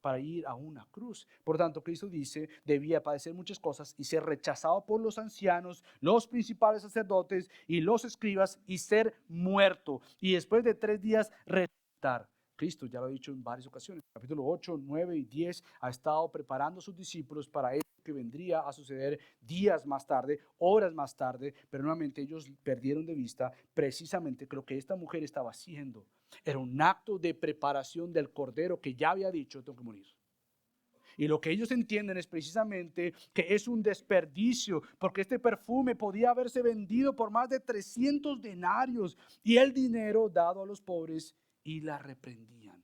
para ir a una cruz. Por tanto, Cristo dice, debía padecer muchas cosas y ser rechazado por los ancianos, los principales sacerdotes y los escribas y ser muerto. Y después de 3 días resucitar. Cristo, ya lo ha dicho en varias ocasiones, capítulo 8, 9 y 10, ha estado preparando a sus discípulos para eso que vendría a suceder días más tarde, horas más tarde, pero nuevamente ellos perdieron de vista precisamente que lo que esta mujer estaba haciendo era un acto de preparación del cordero que ya había dicho, tengo que morir. Y lo que ellos entienden es precisamente que es un desperdicio, porque este perfume podía haberse vendido por más de 300 denarios y el dinero dado a los pobres, y la reprendían.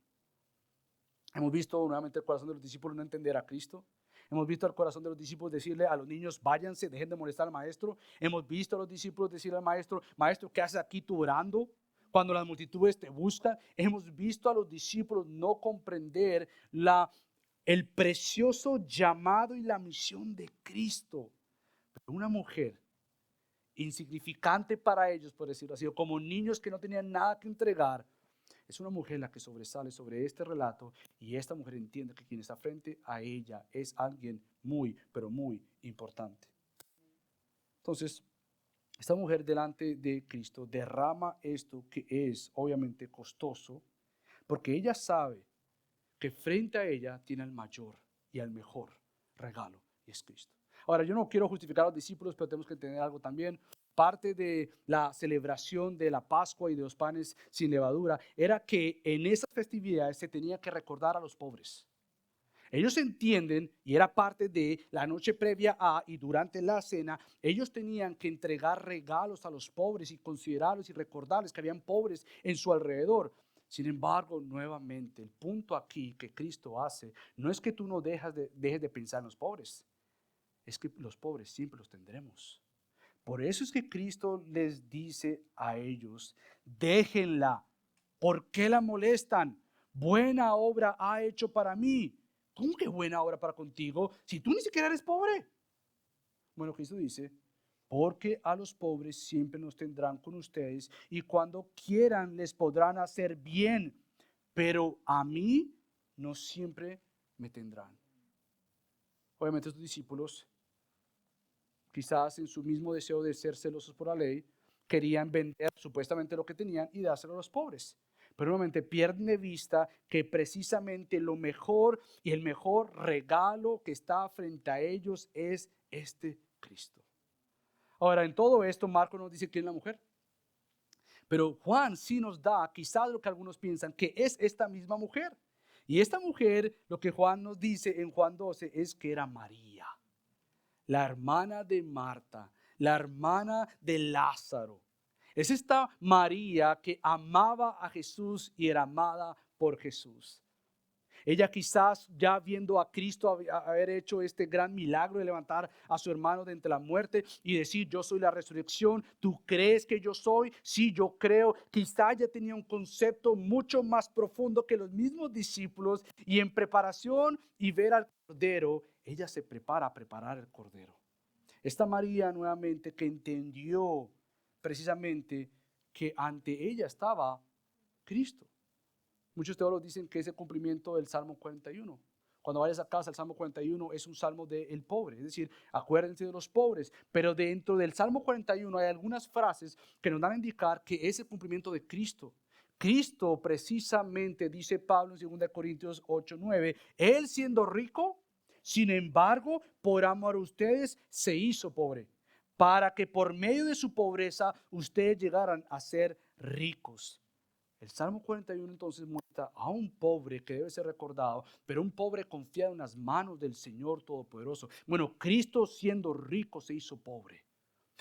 Hemos visto nuevamente el corazón de los discípulos no entender a Cristo. Hemos visto el corazón de los discípulos decirle a los niños, váyanse, dejen de molestar al maestro. Hemos visto a los discípulos decirle al maestro, maestro, ¿qué haces aquí tú orando cuando las multitudes te buscan? Hemos visto a los discípulos no comprender el precioso llamado y la misión de Cristo. Pero una mujer insignificante para ellos, por decirlo así, o como niños que no tenían nada que entregar, es una mujer la que sobresale sobre este relato, y esta mujer entiende que quien está frente a ella es alguien muy, pero muy importante. Entonces, esta mujer delante de Cristo derrama esto que es obviamente costoso, porque ella sabe que frente a ella tiene el mayor y el mejor regalo, y es Cristo. Ahora, yo no quiero justificar a los discípulos, pero tenemos que entender algo también. Parte de la celebración de la Pascua y de los panes sin levadura era que en esas festividades se tenía que recordar a los pobres. Ellos entienden, y era parte de la noche previa a y durante la cena, ellos tenían que entregar regalos a los pobres y considerarlos y recordarles que habían pobres en su alrededor. Sin embargo, nuevamente, el punto aquí que Cristo hace no es que tú no dejes de pensar en los pobres, es que los pobres siempre los tendremos. Por eso es que Cristo les dice a ellos, déjenla. ¿Por qué la molestan? Buena obra ha hecho para mí. ¿Cómo que buena obra para contigo si tú ni siquiera eres pobre? Bueno, Cristo dice, porque a los pobres siempre nos tendrán con ustedes y cuando quieran les podrán hacer bien, pero a mí no siempre me tendrán. Obviamente estos discípulos, quizás en su mismo deseo de ser celosos por la ley, querían vender supuestamente lo que tenían y dárselo a los pobres. Pero nuevamente pierden de vista que precisamente lo mejor y el mejor regalo que está frente a ellos es este Cristo. Ahora, en todo esto, Marco nos dice quién es la mujer. Pero Juan sí nos da quizás lo que algunos piensan, que es esta misma mujer. Y esta mujer, lo que Juan nos dice en Juan 12 es que era María, la hermana de Marta, la hermana de Lázaro. Es esta María que amaba a Jesús y era amada por Jesús. Ella quizás ya viendo a Cristo haber hecho este gran milagro de levantar a su hermano de entre la muerte y decir, yo soy la resurrección, ¿tú crees que yo soy? Sí, yo creo. Quizás ya tenía un concepto mucho más profundo que los mismos discípulos, y en preparación y ver al Cordero, ella se prepara a preparar el Cordero. Esta María nuevamente que entendió precisamente que ante ella estaba Cristo. Muchos teólogos dicen que es el cumplimiento del Salmo 41. Cuando vayas a casa, el Salmo 41 es un salmo del pobre, es decir, acuérdense de los pobres. Pero dentro del Salmo 41 hay algunas frases que nos dan a indicar que es el cumplimiento de Cristo. Cristo precisamente, dice Pablo en 2 Corintios 8:9, Él siendo rico, sin embargo, por amor a ustedes se hizo pobre, para que por medio de su pobreza ustedes llegaran a ser ricos. El Salmo 41 entonces muestra a un pobre que debe ser recordado, pero un pobre confiado en las manos del Señor Todopoderoso. Bueno, Cristo siendo rico se hizo pobre.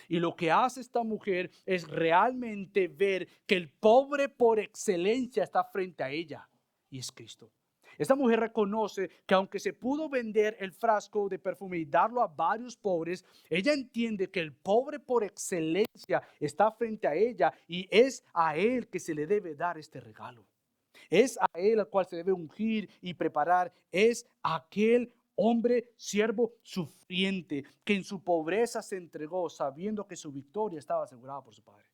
Y lo que hace esta mujer es realmente ver que el pobre por excelencia está frente a ella, y es Cristo. Esta mujer reconoce que aunque se pudo vender el frasco de perfume y darlo a varios pobres, ella entiende que el pobre por excelencia está frente a ella y es a él que se le debe dar este regalo. Es a él al cual se debe ungir y preparar. Es aquel hombre siervo sufriente que en su pobreza se entregó sabiendo que su victoria estaba asegurada por su Padre.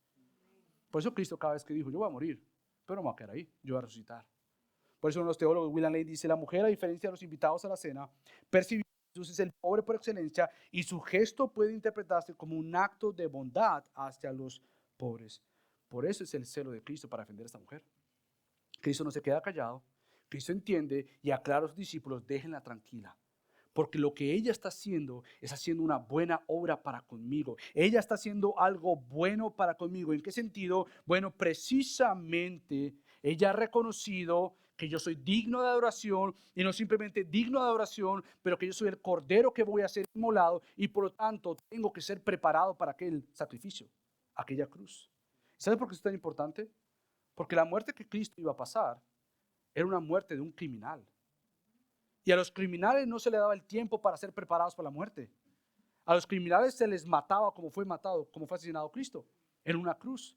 Por eso Cristo cada vez que dijo, yo voy a morir, pero no me voy a quedar ahí, yo voy a resucitar. Por eso uno de los teólogos, William Lane, dice, la mujer, a diferencia de los invitados a la cena, percibió que Jesús es el pobre por excelencia y su gesto puede interpretarse como un acto de bondad hacia los pobres. Por eso es el celo de Cristo para defender a esta mujer. Cristo no se queda callado. Cristo entiende y aclara a sus discípulos, déjenla tranquila. Porque lo que ella está haciendo es haciendo una buena obra para conmigo. Ella está haciendo algo bueno para conmigo. ¿En qué sentido? Bueno, precisamente ella ha reconocido que yo soy digno de adoración y no simplemente digno de adoración, pero que yo soy el cordero que voy a ser inmolado y por lo tanto tengo que ser preparado para aquel sacrificio, aquella cruz. ¿Sabes por qué es tan importante? Porque la muerte que Cristo iba a pasar era una muerte de un criminal. Y a los criminales no se les daba el tiempo para ser preparados para la muerte. A los criminales se les mataba como fue matado, como fue asesinado Cristo, en una cruz.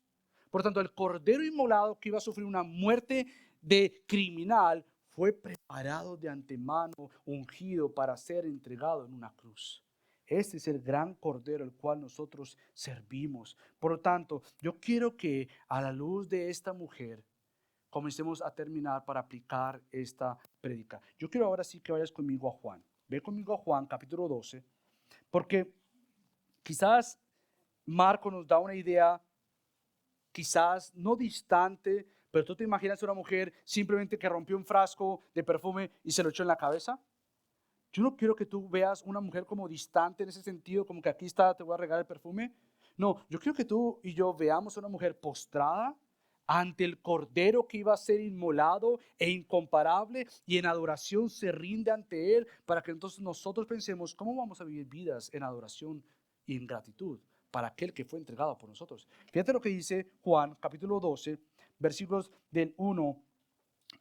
Por tanto, el cordero inmolado que iba a sufrir una muerte de criminal fue preparado de antemano, ungido para ser entregado en una cruz. Este es el gran cordero el cual nosotros servimos. Por lo tanto, yo quiero que a la luz de esta mujer comencemos a terminar para aplicar esta prédica. Yo quiero ahora sí que vayas conmigo a Juan. Ve conmigo a Juan capítulo 12, porque quizás Marco nos da una idea, quizás no distante, pero tú te imaginas una mujer simplemente que rompió un frasco de perfume y se lo echó en la cabeza. Yo no quiero que tú veas una mujer como distante en ese sentido, como que aquí está, te voy a regalar el perfume. No, yo quiero que tú y yo veamos a una mujer postrada ante el cordero que iba a ser inmolado e incomparable y en adoración se rinde ante él para que entonces nosotros pensemos cómo vamos a vivir vidas en adoración y en gratitud para aquel que fue entregado por nosotros. Fíjate lo que dice Juan capítulo 12, versículos del 1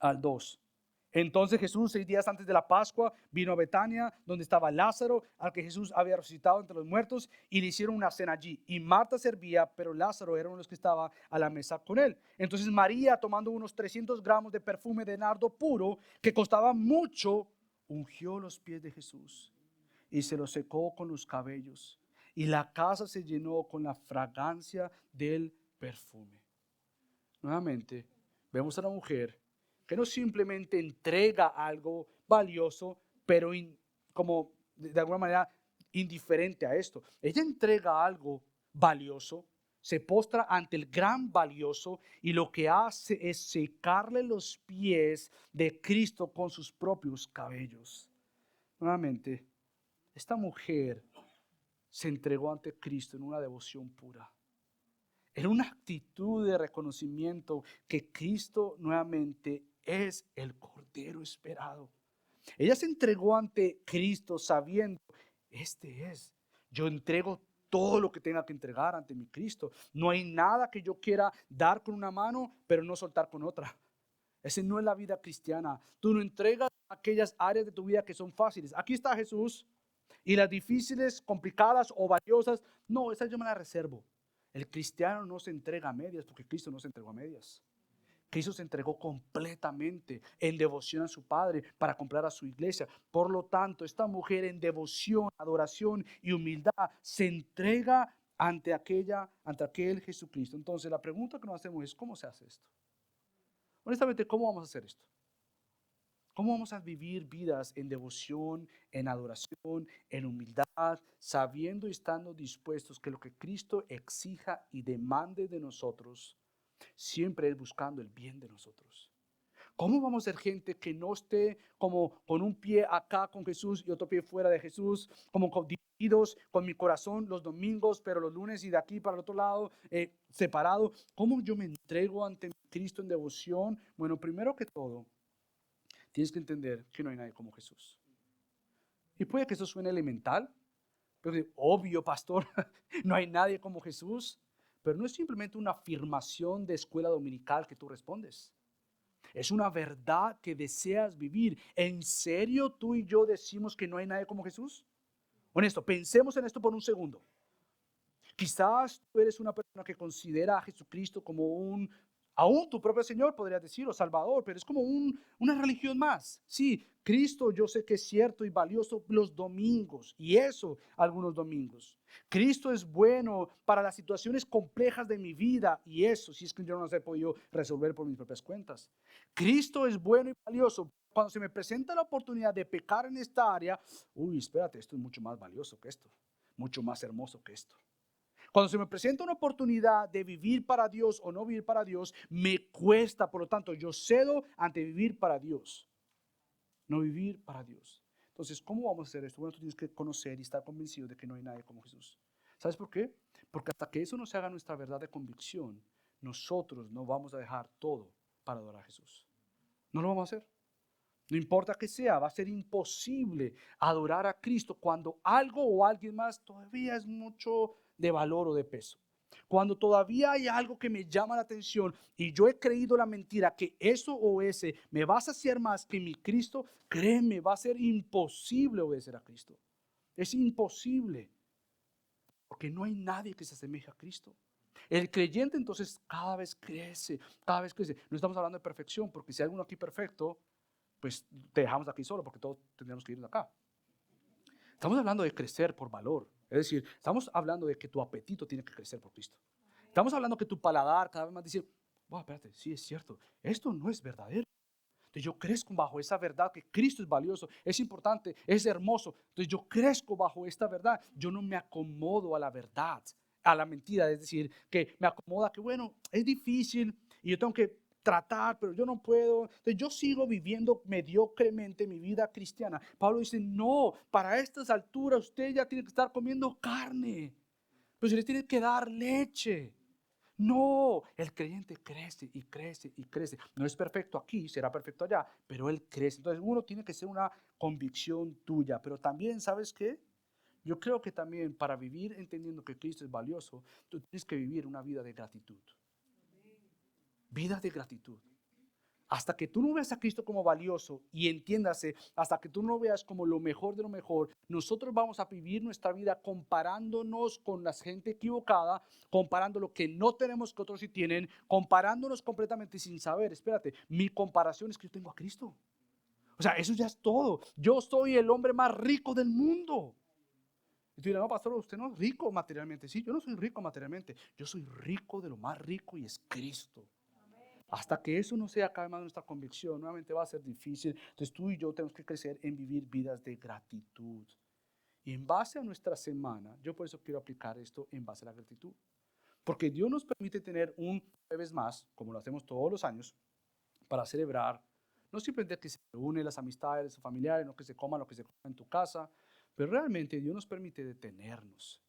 al 2. Entonces Jesús, 6 días antes de la Pascua, vino a Betania, donde estaba Lázaro, al que Jesús había resucitado entre los muertos, y le hicieron una cena allí. Y Marta servía, pero Lázaro era uno de los que estaba a la mesa con él. Entonces María, tomando unos 300 gramos de perfume de nardo puro, que costaba mucho, ungió los pies de Jesús y se los secó con los cabellos. Y la casa se llenó con la fragancia del perfume. Nuevamente, vemos a la mujer que no simplemente entrega algo valioso, pero como de alguna manera indiferente a esto. Ella entrega algo valioso, se postra ante el gran valioso y lo que hace es secarle los pies de Cristo con sus propios cabellos. Nuevamente, esta mujer se entregó ante Cristo en una devoción pura. Era una actitud de reconocimiento que Cristo nuevamente es el Cordero esperado. Ella se entregó ante Cristo sabiendo, yo entrego todo lo que tenga que entregar ante mi Cristo. No hay nada que yo quiera dar con una mano, pero no soltar con otra. Esa no es la vida cristiana. Tú no entregas aquellas áreas de tu vida que son fáciles. Aquí está Jesús. Y las difíciles, complicadas o valiosas, no, esas yo me las reservo. El cristiano no se entrega a medias porque Cristo no se entregó a medias. Cristo se entregó completamente en devoción a su Padre para comprar a su iglesia. Por lo tanto, esta mujer en devoción, adoración y humildad se entrega ante aquel Jesucristo. Entonces, la pregunta que nos hacemos es, ¿cómo se hace esto? Honestamente, ¿cómo vamos a hacer esto? ¿Cómo vamos a vivir vidas en devoción, en adoración, en humildad, sabiendo y estando dispuestos que lo que Cristo exija y demande de nosotros siempre es buscando el bien de nosotros? ¿Cómo vamos a ser gente que no esté como con un pie acá con Jesús y otro pie fuera de Jesús, como divididos con mi corazón los domingos, pero los lunes y de aquí para el otro lado, separado? ¿Cómo yo me entrego ante Cristo en devoción? Bueno, primero que todo, tienes que entender que no hay nadie como Jesús. Y puede que eso suene elemental, pero obvio, pastor, no hay nadie como Jesús. Pero no es simplemente una afirmación de escuela dominical que tú respondes. Es una verdad que deseas vivir. ¿En serio tú y yo decimos que no hay nadie como Jesús? Honesto, pensemos en esto por un segundo. Quizás tú eres una persona que considera a Jesucristo como aún tu propio Señor, podrías decir, o Salvador, pero es como una religión más. Sí, Cristo yo sé que es cierto y valioso los domingos, y eso algunos domingos. Cristo es bueno para las situaciones complejas de mi vida, y eso si es que yo no las he podido resolver por mis propias cuentas. Cristo es bueno y valioso. Cuando se me presenta la oportunidad de pecar en esta área, espérate, esto es mucho más valioso que esto, mucho más hermoso que esto. Cuando se me presenta una oportunidad de vivir para Dios o no vivir para Dios, me cuesta, por lo tanto, yo cedo ante vivir para Dios, no vivir para Dios. Entonces, ¿cómo vamos a hacer esto? Bueno, tú tienes que conocer y estar convencido de que no hay nadie como Jesús. ¿Sabes por qué? Porque hasta que eso no se haga nuestra verdad de convicción, nosotros no vamos a dejar todo para adorar a Jesús. No lo vamos a hacer. No importa que sea, va a ser imposible adorar a Cristo cuando algo o alguien más todavía es mucho de valor o de peso. Cuando todavía hay algo que me llama la atención y yo he creído la mentira que eso o ese me va a saciar más que mi Cristo, créeme, va a ser imposible obedecer a Cristo. Es imposible, porque no hay nadie que se asemeje a Cristo. El creyente entonces cada vez crece, cada vez crece. No estamos hablando de perfección, porque si hay alguno aquí perfecto, pues te dejamos aquí solo, porque todos tendríamos que irnos acá. Estamos hablando de crecer por valor. Es decir, estamos hablando de que tu apetito tiene que crecer por Cristo. Estamos hablando que tu paladar cada vez más dice, wow, espérate, sí es cierto, esto no es verdadero. Entonces yo crezco bajo esa verdad que Cristo es valioso, es importante, es hermoso. Entonces yo crezco bajo esta verdad. Yo no me acomodo a la verdad, a la mentira. Es decir, que me acomoda que bueno, es difícil y yo tengo que tratar, pero yo no puedo. Entonces yo sigo viviendo mediocremente mi vida cristiana. Pablo dice, no, para estas alturas usted ya tiene que estar comiendo carne. Pero se les tiene que dar leche. No, el creyente crece y crece y crece. No es perfecto aquí, será perfecto allá, pero él crece. Entonces uno tiene que ser una convicción tuya. Pero también, ¿sabes qué? Yo creo que también para vivir entendiendo que Cristo es valioso, tú tienes que vivir una vida de gratitud. Vida de gratitud. Hasta que tú no veas a Cristo como valioso y entiéndase, hasta que tú no veas como lo mejor de lo mejor, nosotros vamos a vivir nuestra vida comparándonos con la gente equivocada, comparando lo que no tenemos que otros sí tienen, comparándonos completamente sin saber, espérate, mi comparación es que yo tengo a Cristo. O sea, eso ya es todo. Yo soy el hombre más rico del mundo. Y tú dirás, no, pastor, usted no es rico materialmente. Sí, yo no soy rico materialmente. Yo soy rico de lo más rico y es Cristo. Hasta que eso no sea cada vez más nuestra convicción, nuevamente va a ser difícil. Entonces tú y yo tenemos que crecer en vivir vidas de gratitud. Y en base a nuestra semana, yo por eso quiero aplicar esto en base a la gratitud. Porque Dios nos permite tener un jueves más, como lo hacemos todos los años, para celebrar. No simplemente que se reúnen las amistades, los familiares, no que se coman lo que se coma en tu casa, pero realmente Dios nos permite detenernos.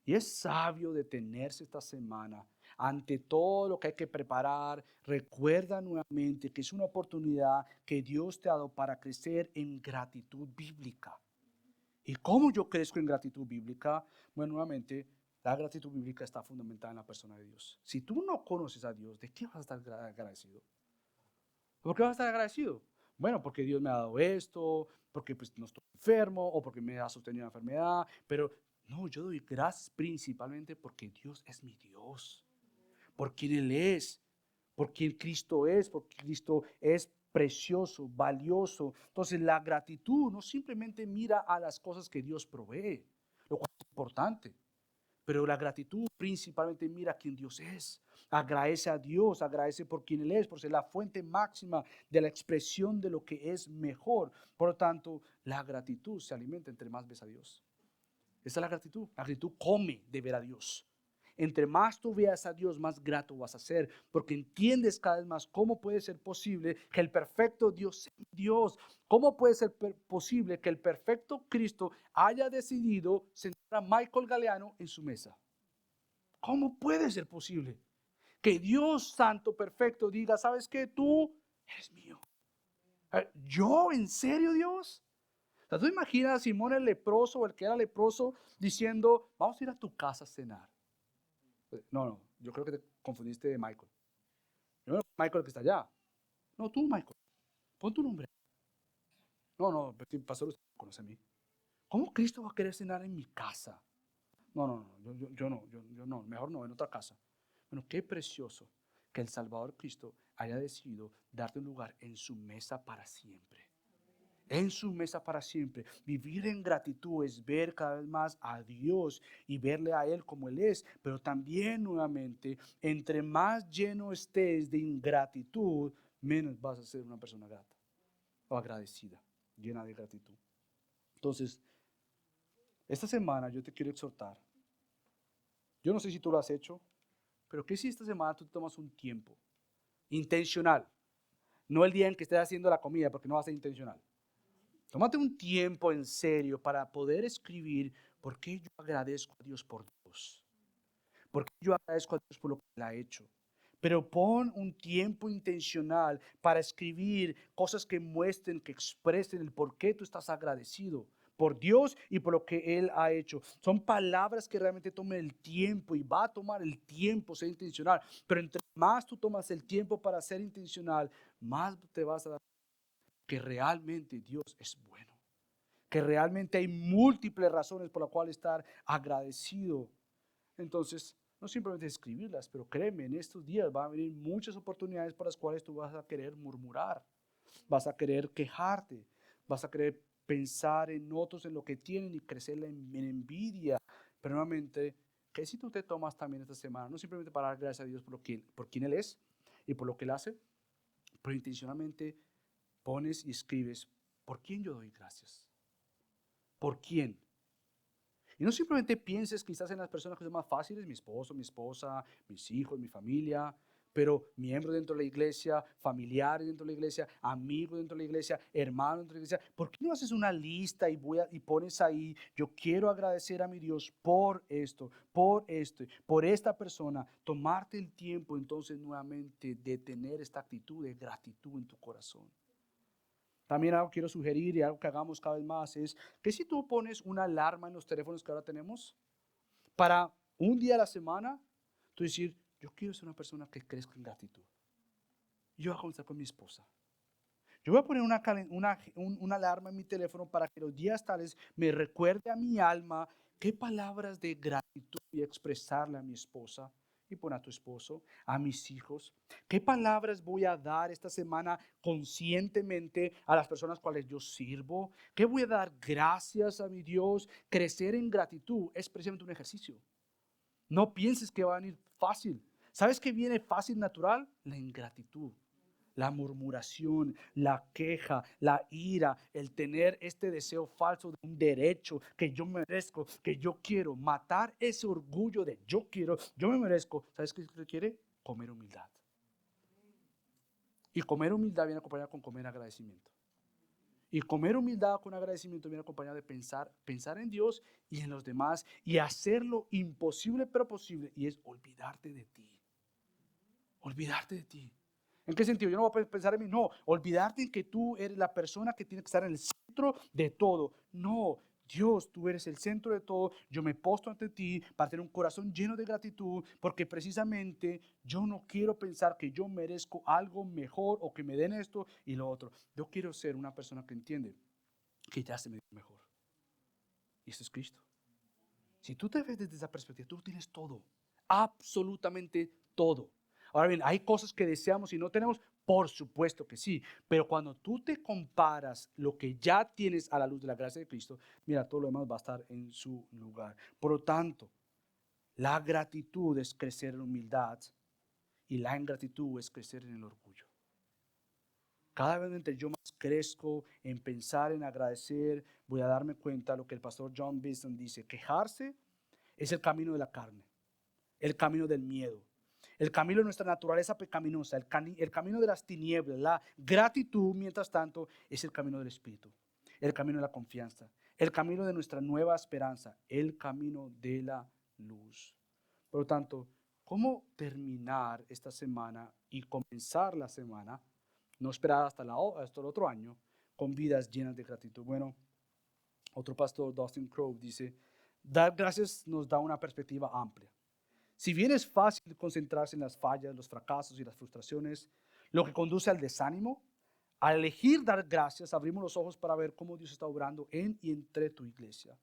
Y es sabio detenerse esta semana ante todo lo que hay que preparar. Recuerda nuevamente que es una oportunidad que Dios te ha dado para crecer en gratitud bíblica. ¿Y cómo yo crezco en gratitud bíblica? Bueno, nuevamente, la gratitud bíblica está fundamentada en la persona de Dios. Si tú no conoces a Dios, ¿de qué vas a estar agradecido? ¿Por qué vas a estar agradecido? Bueno, porque Dios me ha dado esto, porque pues no estoy enfermo o porque me ha sostenido la enfermedad, pero no, yo doy gracias principalmente porque Dios es mi Dios, por quien Él es, por quien Cristo es, porque Cristo es precioso, valioso. Entonces la gratitud no simplemente mira a las cosas que Dios provee, lo cual es importante. Pero la gratitud principalmente mira a quien Dios es. Agradece a Dios, agradece por quien Él es, por ser la fuente máxima de la expresión de lo que es mejor. Por lo tanto, la gratitud se alimenta entre más ves a Dios. Esa es la gratitud. La gratitud come de ver a Dios. Entre más tú veas a Dios, más grato vas a ser, porque entiendes cada vez más cómo puede ser posible que el perfecto Dios sea Dios. ¿Cómo puede ser posible que el perfecto Cristo haya decidido sentar a Michael Galeano en su mesa? ¿Cómo puede ser posible que Dios santo, perfecto, diga, ¿sabes qué? Tú eres mío. ¿Yo? ¿En serio, Dios? O sea, tú imaginas a Simón el leproso o el que era leproso diciendo, vamos a ir a tu casa a cenar. No, no, yo creo que te confundiste de Michael. No, Michael que está allá. No, tú, Michael. Pon tu nombre. No, no, pastor, usted me conoce a mí. ¿Cómo Cristo va a querer cenar en mi casa? No, no, no, yo no, yo no, mejor no, en otra casa. Bueno, qué precioso que el Salvador Cristo haya decidido darte un lugar en su mesa para siempre. En su mesa para siempre. Vivir en gratitud es ver cada vez más a Dios y verle a Él como Él es, pero también nuevamente, entre más lleno estés de ingratitud, menos vas a ser una persona grata o agradecida, llena de gratitud. Entonces, esta semana yo te quiero exhortar. Yo no sé si tú lo has hecho, pero ¿qué si esta semana tú te tomas un tiempo intencional? No el día en que estés haciendo la comida, porque no va a ser intencional. Tómate un tiempo en serio para poder escribir por qué yo agradezco a Dios por Dios. Por qué yo agradezco a Dios por lo que Él ha hecho. Pero pon un tiempo intencional para escribir cosas que muestren, que expresen el por qué tú estás agradecido por Dios y por lo que Él ha hecho. Son palabras que realmente tomen el tiempo y va a tomar el tiempo ser intencional. Pero entre más tú tomas el tiempo para ser intencional, más te vas a dar que realmente Dios es bueno. Que realmente hay múltiples razones por las cuales estar agradecido. Entonces, no simplemente escribirlas, pero créeme, en estos días van a venir muchas oportunidades por las cuales tú vas a querer murmurar, vas a querer quejarte, vas a querer pensar en otros, en lo que tienen y crecer en envidia. Pero nuevamente, ¿qué si tú te tomas también esta semana? No simplemente para dar gracias a Dios por quien Él es y por lo que Él hace, pero intencionalmente pones y escribes, ¿por quién yo doy gracias? ¿Por quién? Y no simplemente pienses quizás en las personas que son más fáciles, mi esposo, mi esposa, mis hijos, mi familia, pero miembros dentro de la iglesia, familiares dentro de la iglesia, amigos dentro de la iglesia, hermanos dentro de la iglesia. ¿Por qué no haces una lista y pones ahí, yo quiero agradecer a mi Dios por esto, por esta persona? Tomarte el tiempo entonces nuevamente de tener esta actitud de gratitud en tu corazón. También algo quiero sugerir y algo que hagamos cada vez más es que si tú pones una alarma en los teléfonos que ahora tenemos, para un día a la semana, tú decir, yo quiero ser una persona que crezca en gratitud. Yo voy a comenzar con mi esposa. Yo voy a poner una alarma en mi teléfono para que los días tales me recuerde a mi alma qué palabras de gratitud voy a expresarle a mi esposa y pon a tu esposo, a mis hijos. ¿Qué palabras voy a dar esta semana conscientemente a las personas cuales yo sirvo? ¿Qué voy a dar gracias a mi Dios? Crecer en gratitud es precisamente un ejercicio. No pienses que va a venir fácil. ¿Sabes qué viene fácil, natural? La ingratitud, la murmuración, la queja, la ira, el tener este deseo falso de un derecho que yo merezco, que yo quiero, matar ese orgullo de yo quiero, yo me merezco. ¿Sabes qué requiere? Comer humildad. Y comer humildad viene acompañada con comer agradecimiento. Y comer humildad con agradecimiento viene acompañado de pensar en Dios y en los demás y hacer lo imposible pero posible, y es olvidarte de ti. Olvidarte de ti. ¿En qué sentido? Yo no voy a pensar en mí, no. Olvidarte en que tú eres la persona que tiene que estar en el centro de todo. No, Dios, tú eres el centro de todo. Yo me postro ante ti para tener un corazón lleno de gratitud, porque precisamente yo no quiero pensar que yo merezco algo mejor o que me den esto y lo otro. Yo quiero ser una persona que entiende que ya se me dio mejor. Y esto es Cristo. Si tú te ves desde esa perspectiva, tú tienes todo, absolutamente todo. Ahora bien, hay cosas que deseamos y no tenemos, por supuesto que sí, pero cuando tú te comparas lo que ya tienes a la luz de la gracia de Cristo, mira, todo lo demás va a estar en su lugar. Por lo tanto, la gratitud es crecer en humildad y la ingratitud es crecer en el orgullo. Cada vez entre yo más crezco en pensar, en agradecer, voy a darme cuenta de lo que el pastor John Beeson dice: quejarse es el camino de la carne, el camino del miedo, el camino de nuestra naturaleza pecaminosa, el camino de las tinieblas. La gratitud, mientras tanto, es el camino del Espíritu, el camino de la confianza, el camino de nuestra nueva esperanza, el camino de la luz. Por lo tanto, ¿cómo terminar esta semana y comenzar la semana? No esperar hasta el otro año con vidas llenas de gratitud. Bueno, otro pastor, Dustin Crowe, dice: dar gracias nos da una perspectiva amplia. Si bien es fácil concentrarse en las fallas, los fracasos y las frustraciones, lo que conduce al desánimo, al elegir dar gracias, abrimos los ojos para ver cómo Dios está obrando en y entre tu iglesia.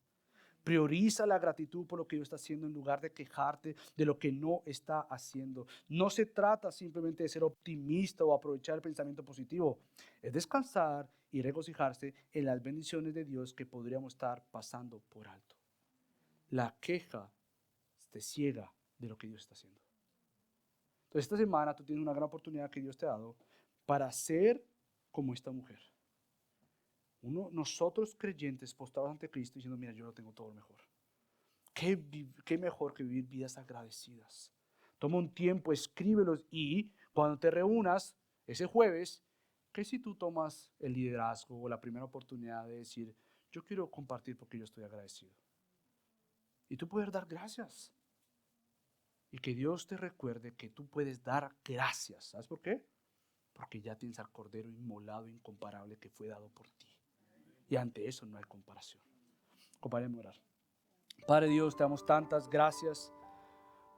Prioriza la gratitud por lo que Dios está haciendo en lugar de quejarte de lo que no está haciendo. No se trata simplemente de ser optimista o aprovechar el pensamiento positivo. Es descansar y regocijarse en las bendiciones de Dios que podríamos estar pasando por alto. La queja te ciega de lo que Dios está haciendo. Entonces, esta semana tú tienes una gran oportunidad que Dios te ha dado para ser como esta mujer. Nosotros creyentes postrados ante Cristo diciendo: mira, yo lo tengo todo lo mejor. ¿Qué mejor que vivir vidas agradecidas? Toma un tiempo, escríbelos y cuando te reúnas ese jueves, ¿qué si tú tomas el liderazgo o la primera oportunidad de decir, yo quiero compartir porque yo estoy agradecido? Y tú puedes dar gracias. Y que Dios te recuerde que tú puedes dar gracias. ¿Sabes por qué? Porque ya tienes al Cordero inmolado, incomparable, que fue dado por ti. Y ante eso no hay comparación. Acompáñame a orar. Padre Dios, te damos tantas gracias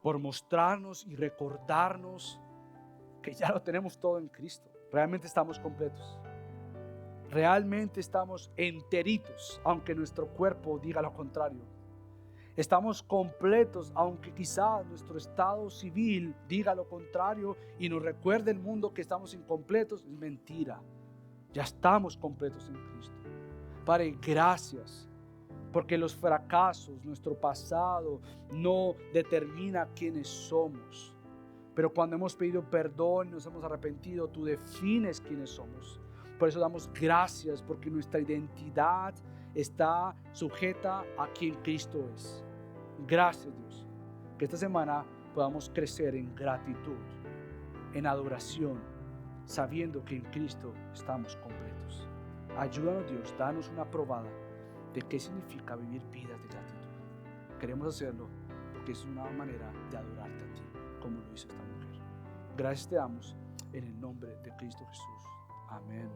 por mostrarnos y recordarnos que ya lo tenemos todo en Cristo. Realmente estamos completos. Realmente estamos enteritos, aunque nuestro cuerpo diga lo contrario. Estamos completos, aunque quizá nuestro estado civil diga lo contrario y nos recuerde el mundo que estamos incompletos. Es mentira. Ya estamos completos en Cristo. Padre, gracias. Porque los fracasos, nuestro pasado, no determina quiénes somos. Pero cuando hemos pedido perdón y nos hemos arrepentido, tú defines quiénes somos. Por eso damos gracias, porque nuestra identidad está sujeta a quien Cristo es. Gracias, Dios. Que esta semana podamos crecer en gratitud, en adoración, sabiendo que en Cristo estamos completos. Ayúdanos, Dios, danos una probada de qué significa vivir vidas de gratitud. Queremos hacerlo porque es una manera de adorarte a ti, como lo hizo esta mujer. Gracias te damos en el nombre de Cristo Jesús. Amén.